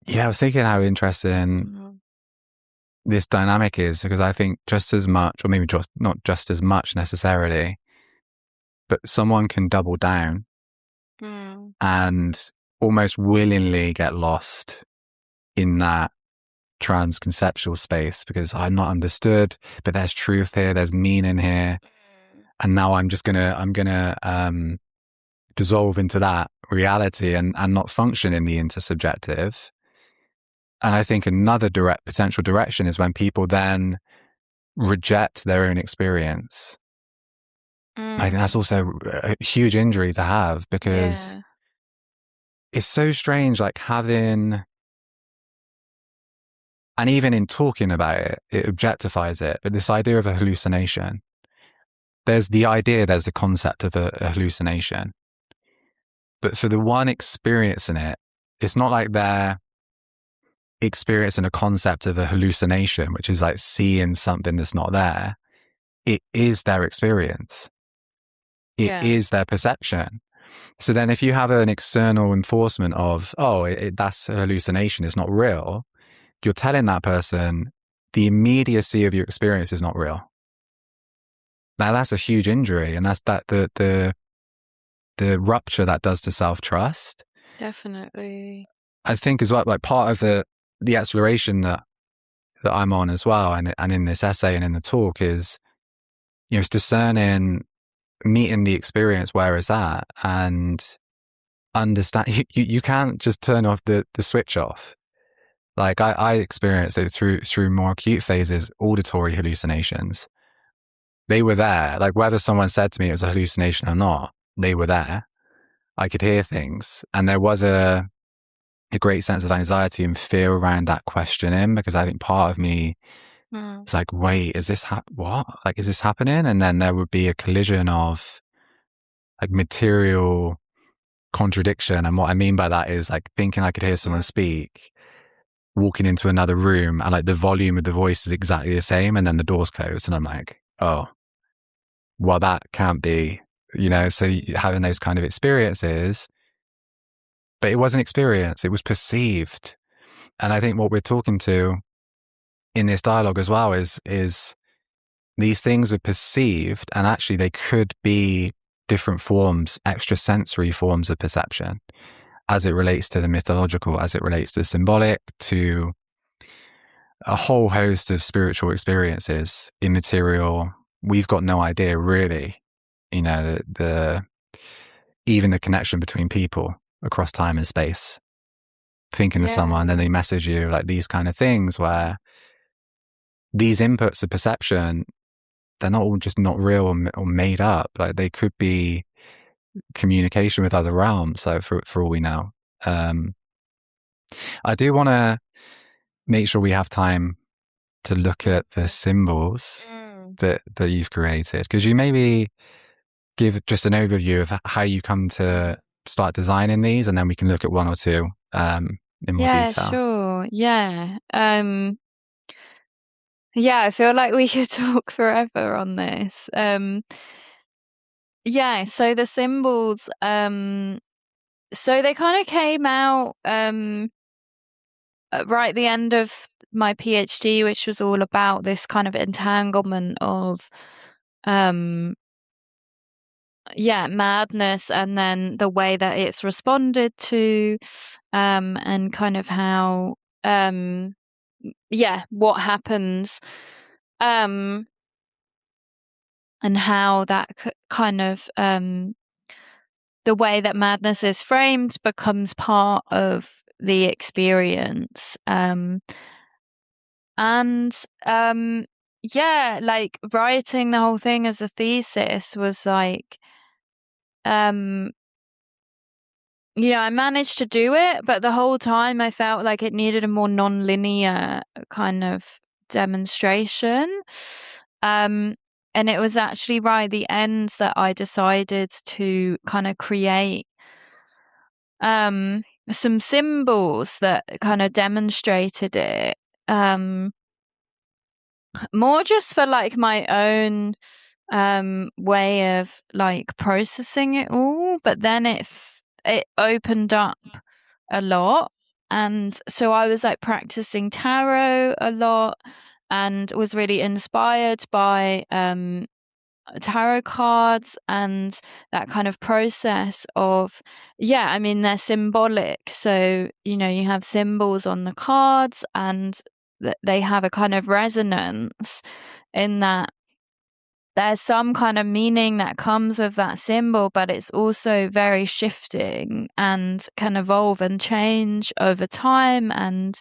Yeah, I was thinking how interesting Mhm. this dynamic is, because I think just as much, or maybe just not just as much necessarily, but someone can double down Mm. and almost willingly get lost in that trans conceptual space because I'm not understood, but there's truth here, there's meaning here. And now I'm gonna dissolve into that reality and not function in the intersubjective. And I think another potential direction is when people then reject their own experience. I think that's Mm. also a huge injury to have, because Yeah. it's so strange, like having, and even in talking about it, it objectifies it. But this idea of a hallucination, there's the concept of a hallucination. But for the one experiencing it, it's not like they're experiencing a concept of a hallucination, which is like seeing something that's not there. It is their experience. It Yeah. is their perception. So then if you have an external enforcement of, oh, that's a hallucination, it's not real, you're telling that person the immediacy of your experience is not real. Now that's a huge injury, and that's the rupture that does to self-trust. Definitely. I think as well, like part of the exploration that I'm on as well, and in this essay and in the talk is, you know, it's discerning, meeting the experience where it's at, and understand you can't just turn off the switch off. Like I experienced it through more acute phases, auditory hallucinations. They were there. Like whether someone said to me it was a hallucination or not, they were there. I could hear things. And there was a great sense of anxiety and fear around that questioning, because I think part of me Mm. was like, wait, is this what? Like, is this happening? And then there would be a collision of like material contradiction. And what I mean by that is like thinking I could hear someone speak, walking into another room, and like the volume of the voice is exactly the same, and then the door's closed, and I'm like, oh, well, that can't be, you know. So having those kind of experiences, but it wasn't experience, it was perceived. And I think what we're talking to in this dialogue as well is these things are perceived, and actually they could be different forms, extrasensory forms of perception, as it relates to the mythological, as it relates to the symbolic, to a whole host of spiritual experiences, immaterial. We've got no idea really, you know, even the connection between people across time and space. Thinking of someone, then Yeah. they message you, like these kind of things where these inputs of perception, they're not all just not real or made up. Like they could be communication with other realms. So for all we know, I do want to make sure we have time to look at the symbols that you've created. Could you maybe give just an overview of how you come to start designing these, and then we can look at one or two in more detail? Sure. Yeah, I feel like we could talk forever on this. So the symbols, so they kind of came out right at the end of my PhD, which was all about this kind of entanglement of madness, and then the way that it's responded to, and kind of how what happens, and how that kind of the way that madness is framed becomes part of the experience. Like writing the whole thing as a thesis was like, I managed to do it, but the whole time I felt like it needed a more non-linear kind of demonstration. And it was actually right at the end that I decided to kind of create some symbols that kind of demonstrated it. More just for like my own way of like processing it all, but then it opened up a lot. And so I was like practicing tarot a lot, and was really inspired by tarot cards and that kind of process of, they're symbolic. So, you have symbols on the cards, and they have a kind of resonance in that there's some kind of meaning that comes with that symbol, but it's also very shifting and can evolve and change over time and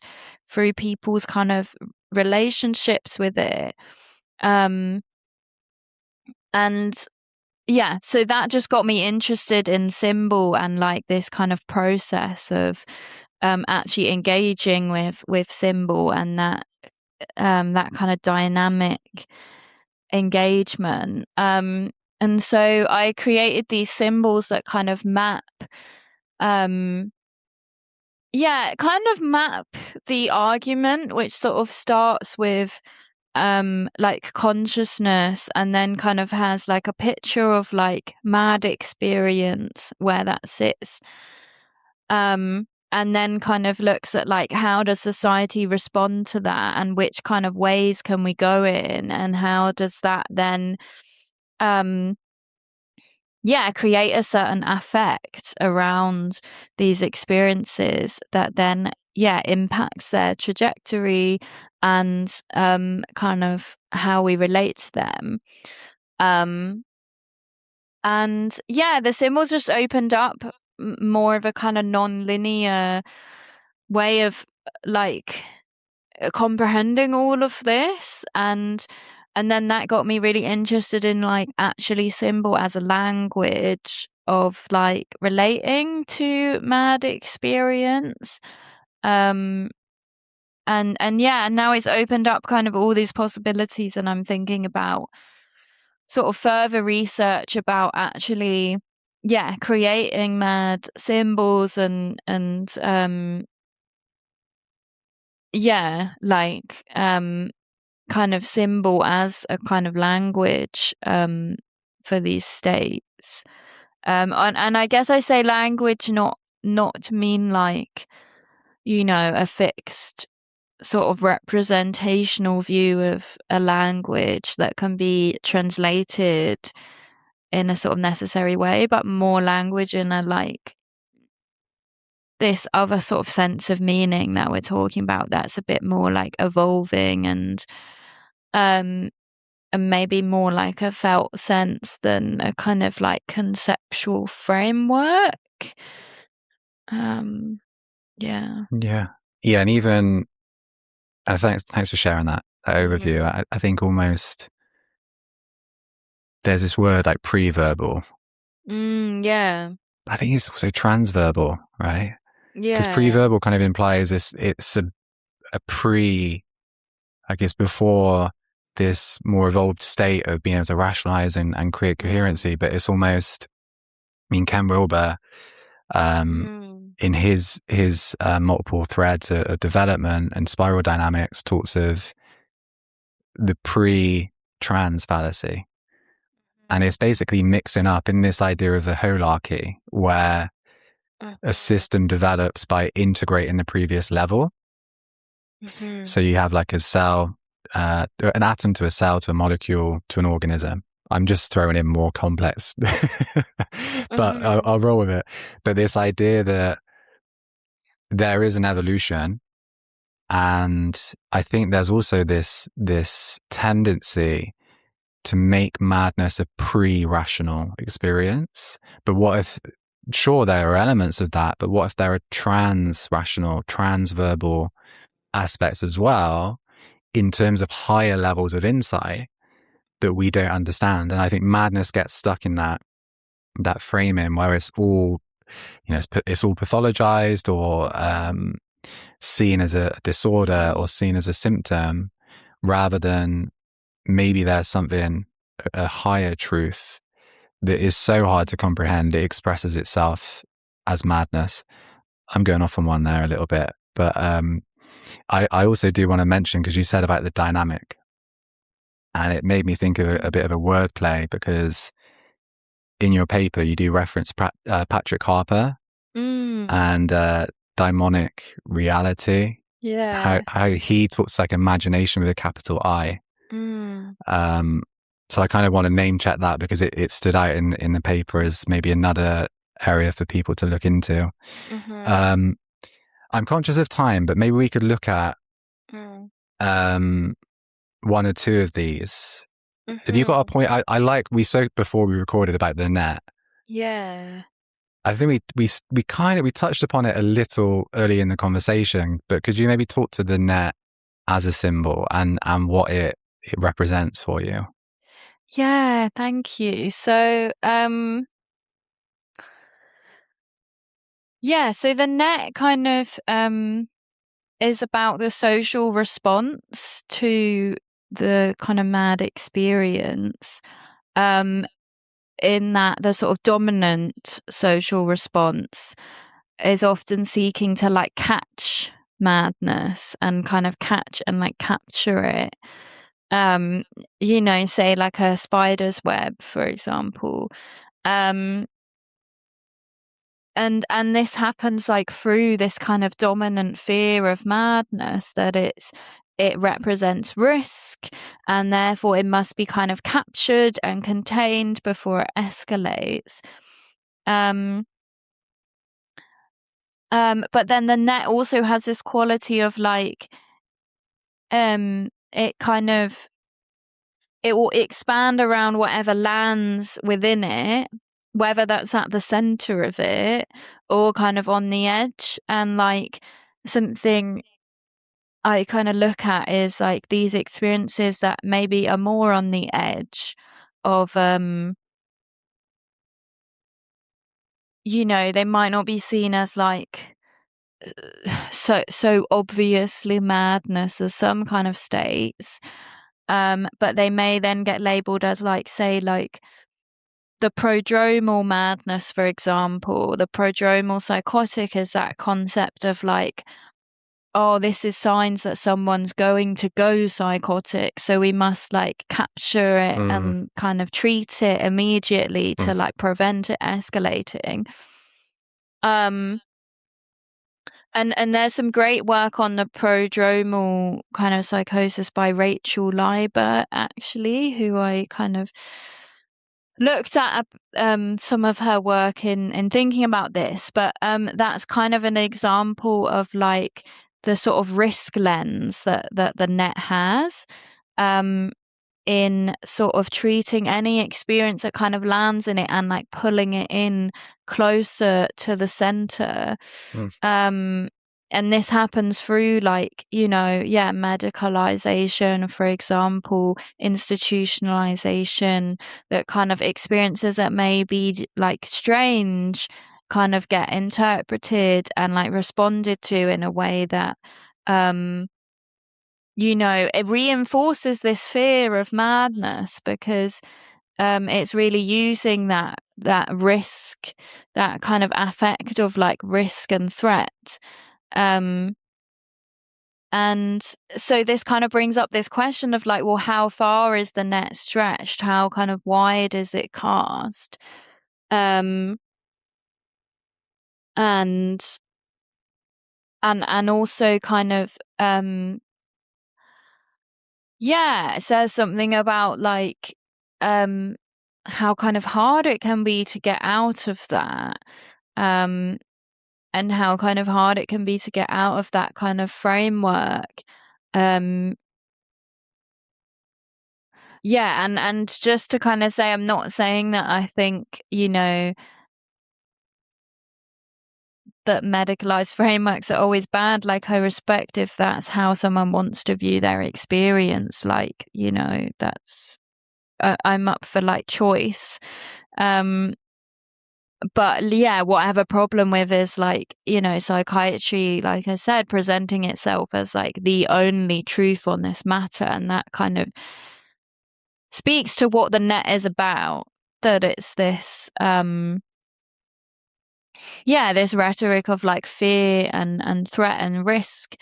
through people's kind of relationships with it. So that just got me interested in symbol and like this kind of process of actually engaging with symbol, and that kind of dynamic engagement. And so I created these symbols that kind of map the argument, which sort of starts with like consciousness, and then kind of has like a picture of like mad experience where that sits, and then kind of looks at like how does society respond to that, and which kind of ways can we go in, and how does that then create a certain affect around these experiences that then impacts their trajectory and kind of how we relate to them. The symbols just opened up more of a kind of non-linear way of like comprehending all of this, and then that got me really interested in like actually symbol as a language of like relating to mad experience. And now it's opened up kind of all these possibilities, and I'm thinking about sort of further research about actually creating mad symbols and kind of symbol as a kind of language for these states. And I guess I say language not to mean like, a fixed sort of representational view of a language that can be translated in a sort of necessary way, but more language in a like this other sort of sense of meaning that we're talking about, that's a bit more like evolving and maybe more like a felt sense than a kind of like conceptual framework. Yeah, and even thanks for sharing that overview. I think almost there's this word like pre-verbal. Yeah. I think it's also transverbal, right? Because Yeah. pre-verbal kind of implies it's a pre, I guess, before this more evolved state of being able to rationalize and create coherency. But it's almost, I mean, Ken Wilber, in his multiple threads of development and spiral dynamics, talks of the pre-trans fallacy. And it's basically mixing up in this idea of a holarchy where a system develops by integrating the previous level. So you have like a cell, an atom to a cell to a molecule to an organism. I'm just throwing in more complex, but I'll roll with it. But this idea that there is an evolution, and I think there's also this tendency to make madness a pre-rational experience. But what if, sure, there are elements of that, but what if there are trans-rational, trans-verbal aspects as well, in terms of higher levels of insight that we don't understand? And I think madness gets stuck in that framing where it's all, it's all pathologized or seen as a disorder or seen as a symptom, rather than maybe there's something, a higher truth that is so hard to comprehend it expresses itself as madness. I'm going off on one there a little bit, but I also do want to mention, because you said about the dynamic, and it made me think of a bit of a wordplay, because in your paper you do reference Patrick Harper and daimonic reality. Yeah. How he talks like imagination with a capital I. So I kind of want to name check that, because it stood out in the paper as maybe another area for people to look into. I'm conscious of time, but maybe we could look at one or two of these. Have you got a point? I like, we spoke before we recorded about the net. Yeah. I think we touched upon it a little early in the conversation, but could you maybe talk to the net as a symbol and what it represents for you? Yeah, thank you. So, so the net kind of is about the social response to the kind of mad experience. In that the sort of dominant social response is often seeking to like catch madness and kind of catch and like capture it. Say like a spider's web, for example. And this happens like through this kind of dominant fear of madness, that it represents risk, and therefore it must be kind of captured and contained before it escalates. But then the net also has this quality of like, it will expand around whatever lands within it, whether that's at the center of it or kind of on the edge. And like something I kind of look at is like these experiences that maybe are more on the edge of, they might not be seen as like so obviously madness as some kind of states, but they may then get labeled as like, say, like the prodromal madness, for example. The prodromal psychotic is that concept of like, oh, this is signs that someone's going to go psychotic, so we must like capture it and kind of treat it immediately to like prevent it escalating. And there's some great work on the prodromal kind of psychosis by Rachel Leiber, actually, who I kind of looked at some of her work in thinking about this. But that's kind of an example of like the sort of risk lens that the net has, in sort of treating any experience that kind of lands in it and like pulling it in closer to the center. And this happens through like, medicalization, for example, institutionalization, that kind of experiences that may be like strange kind of get interpreted and like responded to in a way that it reinforces this fear of madness, because it's really using that risk, that kind of affect of like risk and threat. And so this kind of brings up this question of like, well, how far is the net stretched? How kind of wide is it cast? And also kind of it says something about like how kind of hard it can be to get out of that, and how kind of hard it can be to get out of that kind of framework. And just to kind of say, I'm not saying that I think, that medicalized frameworks are always bad. Like, I respect if that's how someone wants to view their experience. Like, that's I'm up for like choice. But what I have a problem with is like, psychiatry, like I said, presenting itself as like the only truth on this matter, and that kind of speaks to what the net is about. That it's this this rhetoric of like fear and threat and risk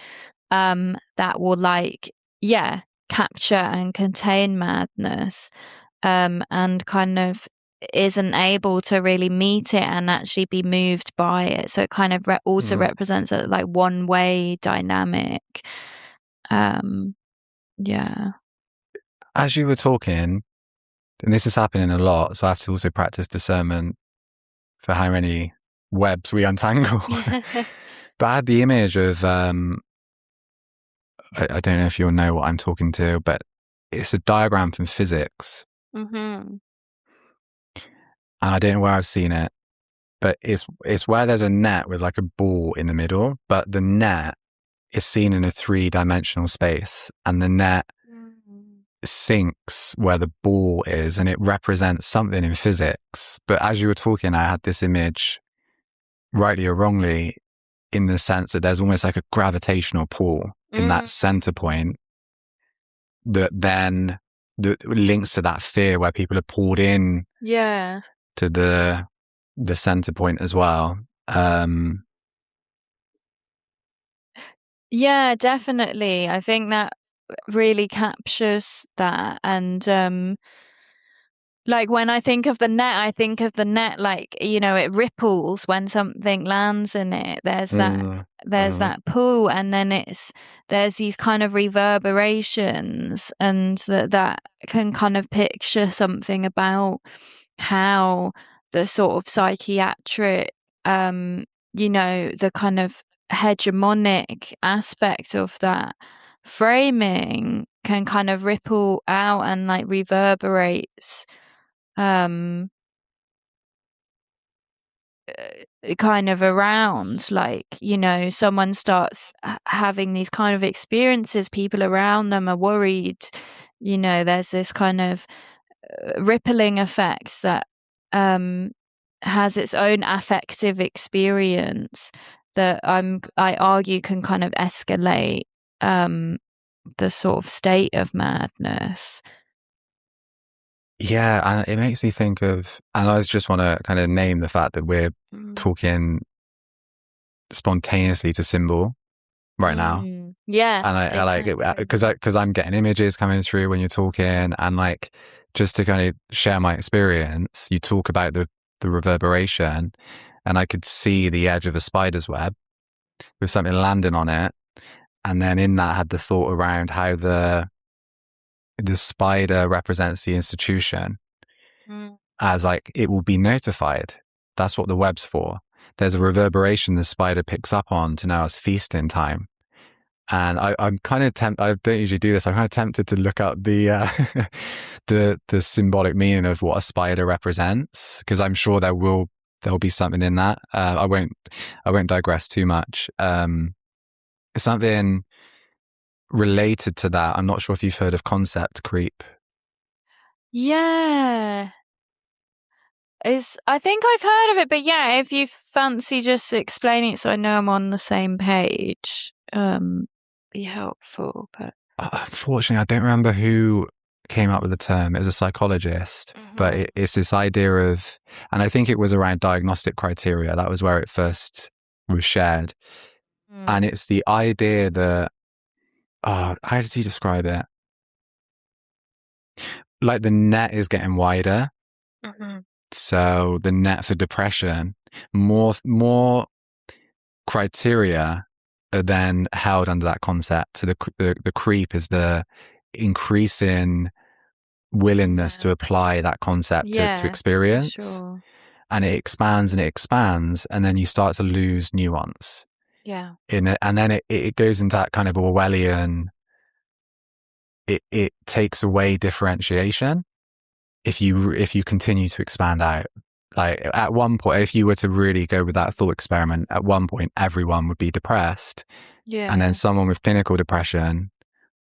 that will like capture and contain madness, and kind of isn't able to really meet it and actually be moved by it. So it kind of also represents a like one way dynamic. As you were talking, and this is happening a lot, so I have to also practice discernment for how many webs we untangle. But I had the image of I don't know if you'll know what I'm talking to, but it's a diagram from physics. And I don't know where I've seen it, but it's where there's a net with like a ball in the middle, but the net is seen in a 3-dimensional space, and the net sinks where the ball is, and it represents something in physics. But as you were talking, I had this image, rightly or wrongly, in the sense that there's almost like a gravitational pull in that center point that then links to that fear where people are pulled in to the center point as well. Definitely. I think that really captures that. And like when I think of the net, like, it ripples when something lands in it. There's that pull, and then there's these kind of reverberations, and that can kind of picture something about how the sort of psychiatric, the kind of hegemonic aspect of that framing can kind of ripple out and like reverberates kind of around, like, someone starts having these kind of experiences, people around them are worried, there's this kind of rippling effects that has its own affective experience that I argue can kind of escalate the sort of state of madness. Yeah, and it makes me think of, and I just want to kind of name the fact that we're talking spontaneously to symbol right now. Yeah, and I like it because I'm getting images coming through when you're talking, and like just to kind of share my experience, you talk about the reverberation, and I could see the edge of a spider's web with something landing on it, and then in that I had the thought around how the spider represents the institution as like it will be notified. That's what the web's for. There's a reverberation the spider picks up on to know it's feasting time. And I'm kind of I don't usually do this. I'm kind of tempted to look up the the symbolic meaning of what a spider represents, because I'm sure there'll be something in that. I won't digress too much. Something related to that. I'm not sure if you've heard of concept creep. Yeah. I think I've heard of it, but yeah, if you fancy just explaining it so I know I'm on the same page, be helpful. But Unfortunately, I don't remember who came up with the term. It was a psychologist, but it's this idea of, and I think it was around diagnostic criteria. That was where it first was shared. And it's the idea that, how does he describe it? Like the net is getting wider. So the net for depression, more criteria are then held under that concept. So the creep is the increasing willingness to apply that concept to experience. Sure. And it expands and it expands, and then you start to lose nuance. Yeah. In it, and then it goes into that kind of Orwellian, it takes away differentiation if you continue to expand out. Like at one point, if you were to really go with that thought experiment, at one point everyone would be depressed. Yeah. And then someone with clinical depression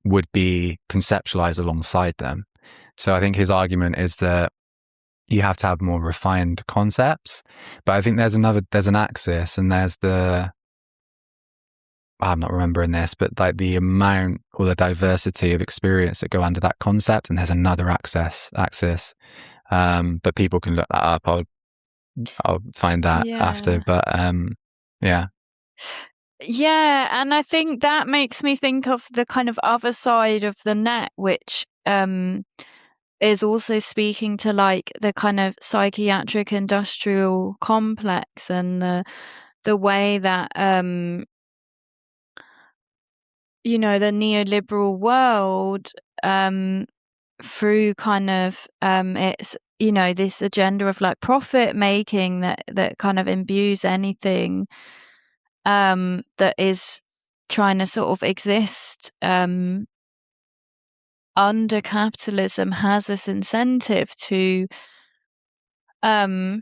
would be conceptualized alongside them. So I think his argument is that you have to have more refined concepts. But I think there's an axis, and there's I'm not remembering this, but like the amount or the diversity of experience that go under that concept, and there's another axis. But people can look that up. I'll find that after. But yeah. Yeah, and I think that makes me think of the kind of other side of the net, which is also speaking to like the kind of psychiatric industrial complex and the way that you know, the neoliberal world through kind of it's, you know, this agenda of like profit making that kind of imbues anything that is trying to sort of exist under capitalism has this incentive to kind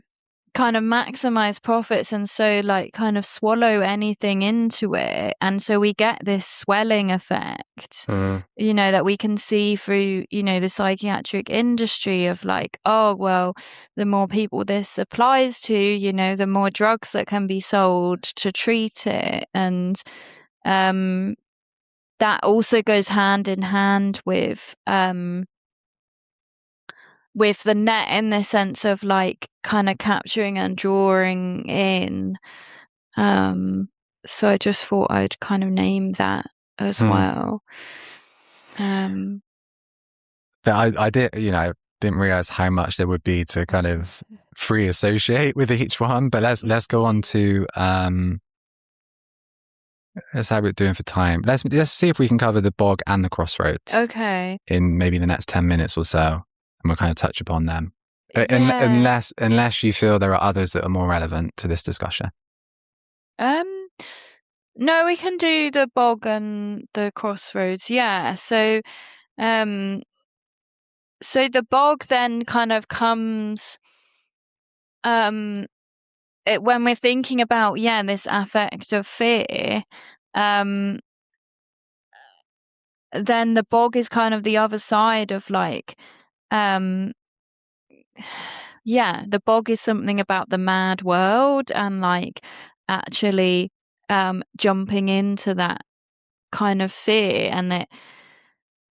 of maximize profits, and so like kind of swallow anything into it, and so we get this swelling effect, you know, that we can see through, you know, the psychiatric industry of like, oh well, the more people this applies to, you know, the more drugs that can be sold to treat it. And that also goes hand in hand with the net, in the sense of like kind of capturing and drawing in. So I just thought I'd kind of name that as well. But I did, you know, didn't realize how much there would be to kind of free associate with each one. But let's go on to let's how we're doing for time. Let's see if we can cover the bog and the crossroads. Okay. In maybe the next 10 minutes or so, and we'll kind of touch upon them. Unless you feel there are others that are more relevant to this discussion. No, we can do the bog and the crossroads. Yeah. So the bog then kind of comes when we're thinking about this affect of fear, then the bog is kind of the other side of like the bog is something about the mad world, and like actually jumping into that kind of fear, and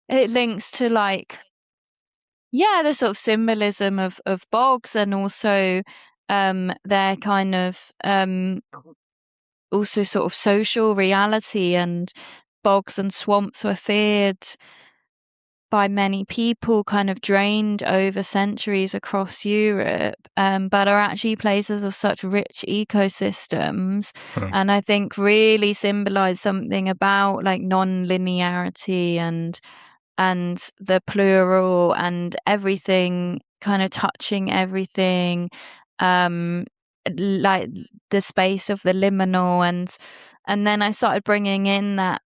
it links to like the sort of symbolism of bogs, and also their kind of also sort of social reality. And bogs and swamps were feared by many people, kind of drained over centuries across Europe, but are actually places of such rich ecosystems. And I think really symbolize something about like non-linearity and the plural, and everything kind of touching everything, like the space of the liminal. And then I started bringing in that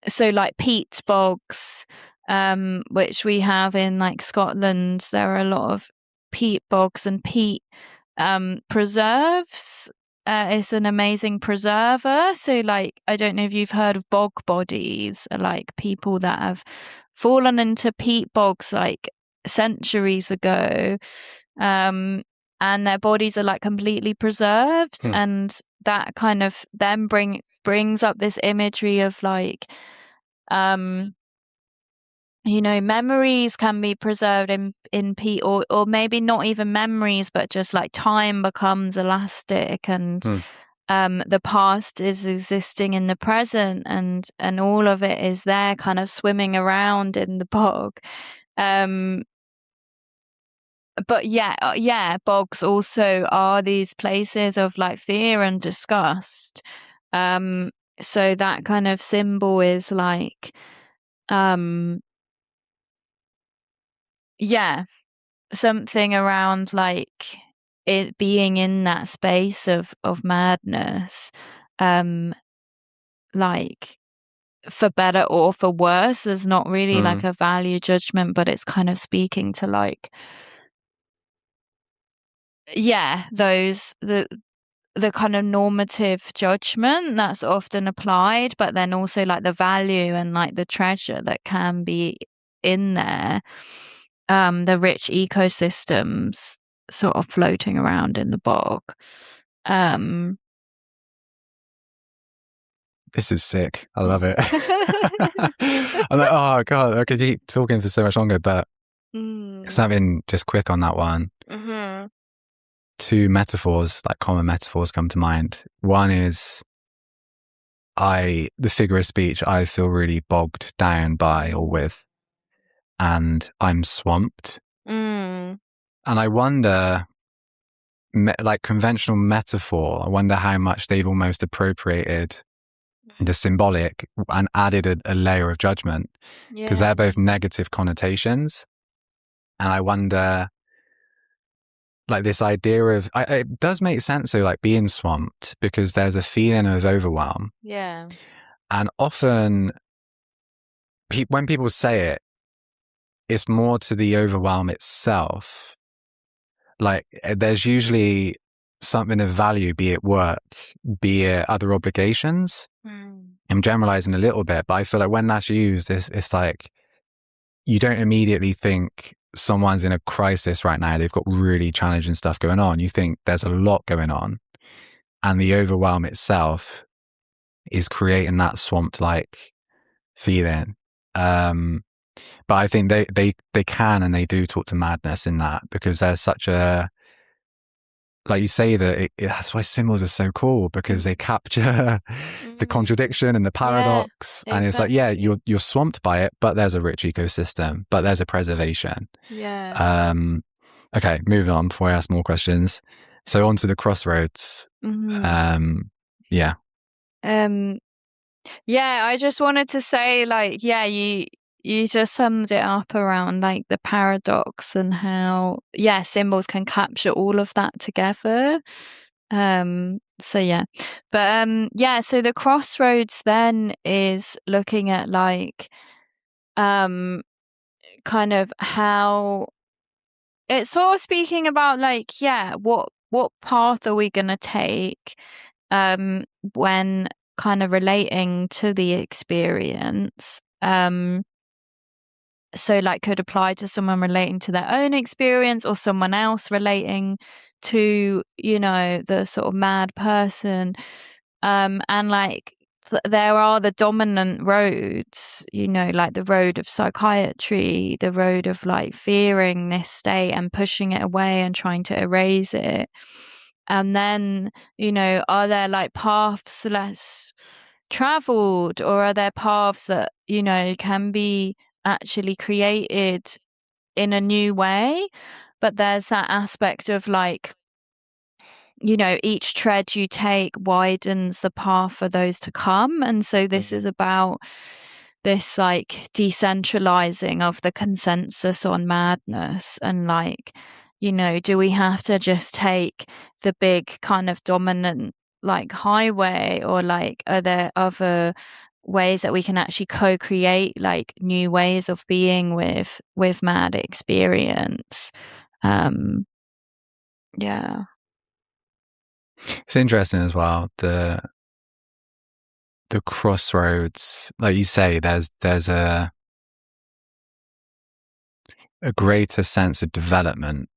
so like peat bogs, which we have in like Scotland. There are a lot of peat bogs and peat preserves. It's an amazing preserver. So like, I don't know if you've heard of bog bodies, like people that have fallen into peat bogs like centuries ago. and their bodies are like completely preserved, and that kind of then brings up this imagery of like memories can be preserved in or maybe not even memories, but just like time becomes elastic, and the past is existing in the present, and all of it is there kind of swimming around in the bog. But bogs also are these places of like fear and disgust. So that kind of symbol is like something around like it being in that space of madness, like for better or for worse. There's not really like a value judgment, but it's kind of speaking to like the kind of normative judgment that's often applied, but then also like the value and like the treasure that can be in there, the rich ecosystems sort of floating around in the bog. This is sick. I love it. I'm like, oh God, I could keep talking for so much longer, but something just quick on that one. Two metaphors, like common metaphors, come to mind. One is the figure of speech I feel really bogged down by or with, and I'm swamped. And I wonder, like conventional metaphor, I wonder how much they've almost appropriated the symbolic and added a layer of judgment, because they're both negative connotations. And I wonder, like this idea of, it does make sense though, like being swamped, because there's a feeling of overwhelm. Yeah. And often when people say it, it's more to the overwhelm itself. Like there's usually something of value, be it work, be it other obligations. I'm generalizing a little bit, but I feel like when that's used, it's like you don't immediately think someone's in a crisis right now. They've got really challenging stuff going on. You think there's a lot going on, and the overwhelm itself is creating that swamped-like feeling. But I think they can and they do talk to madness in that, because there's such a, like you say, that that's why symbols are so cool, because they capture the contradiction and the paradox. And it's like, you're swamped by it, but there's a rich ecosystem, but there's a preservation. Okay, moving on before I ask more questions. So on to the crossroads. I just wanted to say, like, you just summed it up around like the paradox and how symbols can capture all of that together. So the crossroads then is looking at like kind of how it's sort of speaking about like what path are we going to take when kind of relating to the experience. So like could apply to someone relating to their own experience, or someone else relating to, the sort of mad person. And like there are the dominant roads, like the road of psychiatry, the road of like fearing this state and pushing it away and trying to erase it. And then, are there like paths less traveled, or are there paths that, can be actually created in a new way? But there's that aspect of like, each tread you take widens the path for those to come. And so this is about this like decentralizing of the consensus on madness, and like, do we have to just take the big kind of dominant like highway, or like are there other ways that we can actually co-create like new ways of being with mad experience? It's interesting as well, the crossroads, like you say, there's a greater sense of development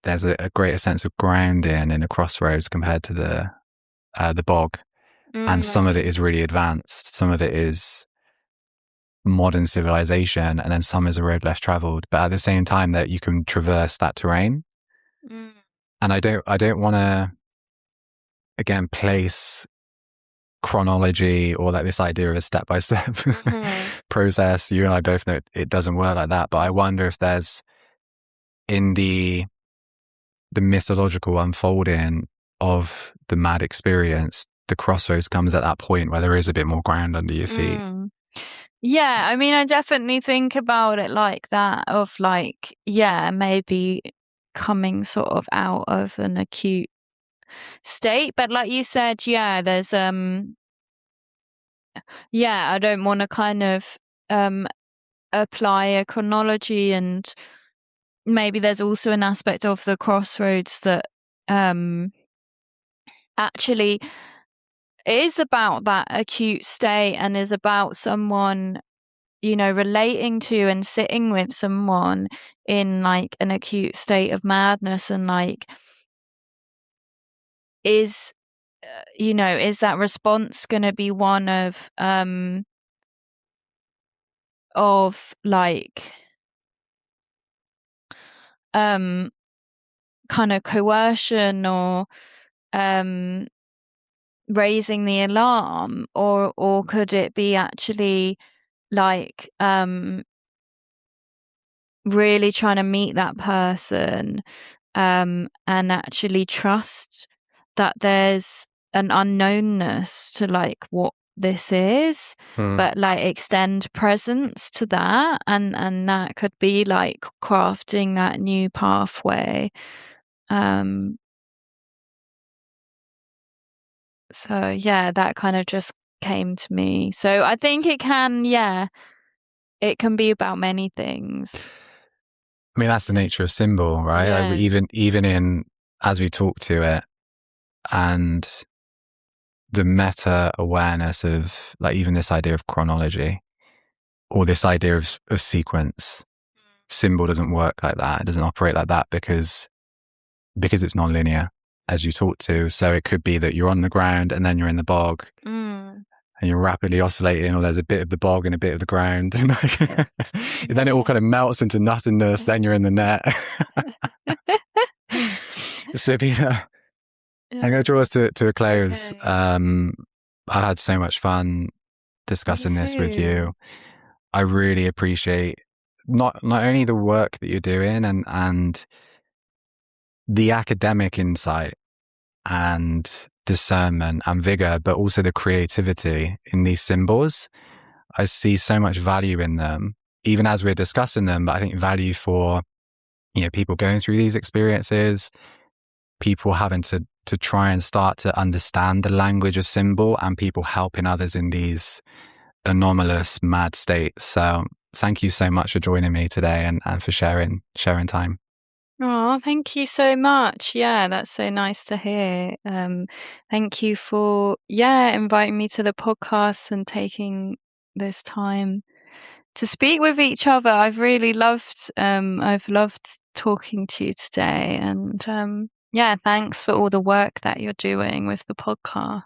there's a greater sense of grounding in the Crossroads compared to the bog. And some of it is really advanced, some of it is modern civilization, and then some is a road less traveled. But at the same time, that you can traverse that terrain. And I don't want to again place chronology or like this idea of a step-by-step process. You and I both know it doesn't work like that, but I wonder if there's in the mythological unfolding of the mad experience, the Crossroads comes at that point where there is a bit more ground under your feet. Yeah, I mean, I definitely think about it like that, of like, yeah, maybe coming sort of out of an acute state. But like you said, yeah, there's yeah, I don't want to kind of apply a chronology, and maybe there's also an aspect of the Crossroads that actually is about that acute state and is about someone, you know, relating to and sitting with someone in like an acute state of madness, and like is you know, is that response going to be one of like kind of coercion or raising the alarm, or could it be actually like really trying to meet that person and actually trust that there's an unknownness to like what this is, but like extend presence to that, and that could be like crafting that new pathway. So yeah, that kind of just came to me. So I think it can, yeah, it can be about many things. I mean, that's the nature of symbol, right? Yeah. Like even in as we talk to it, and the meta awareness of like even this idea of chronology or this idea of sequence, symbol doesn't work like that. It doesn't operate like that because it's non-linear, as you talk to. So it could be that you're on the ground and then you're in the bog. And you're rapidly oscillating, or there's a bit of the bog and a bit of the ground. And then it all kind of melts into nothingness. Then you're in the net. Sabina, I'm going to draw us to a close. Okay. I've had so much fun discussing this with you. I really appreciate not only the work that you're doing and the academic insight and discernment and vigor, but also the creativity in these symbols. I see so much value in them, even as we're discussing them, but I think value for, you know, people going through these experiences, people having to try and start to understand the language of symbol, and people helping others in these anomalous, mad states. So thank you so much for joining me today and for sharing time. Oh, thank you so much. Yeah, that's so nice to hear. Thank you for, yeah, inviting me to the podcast and taking this time to speak with each other. I've loved talking to you today. And yeah, thanks for all the work that you're doing with the podcast.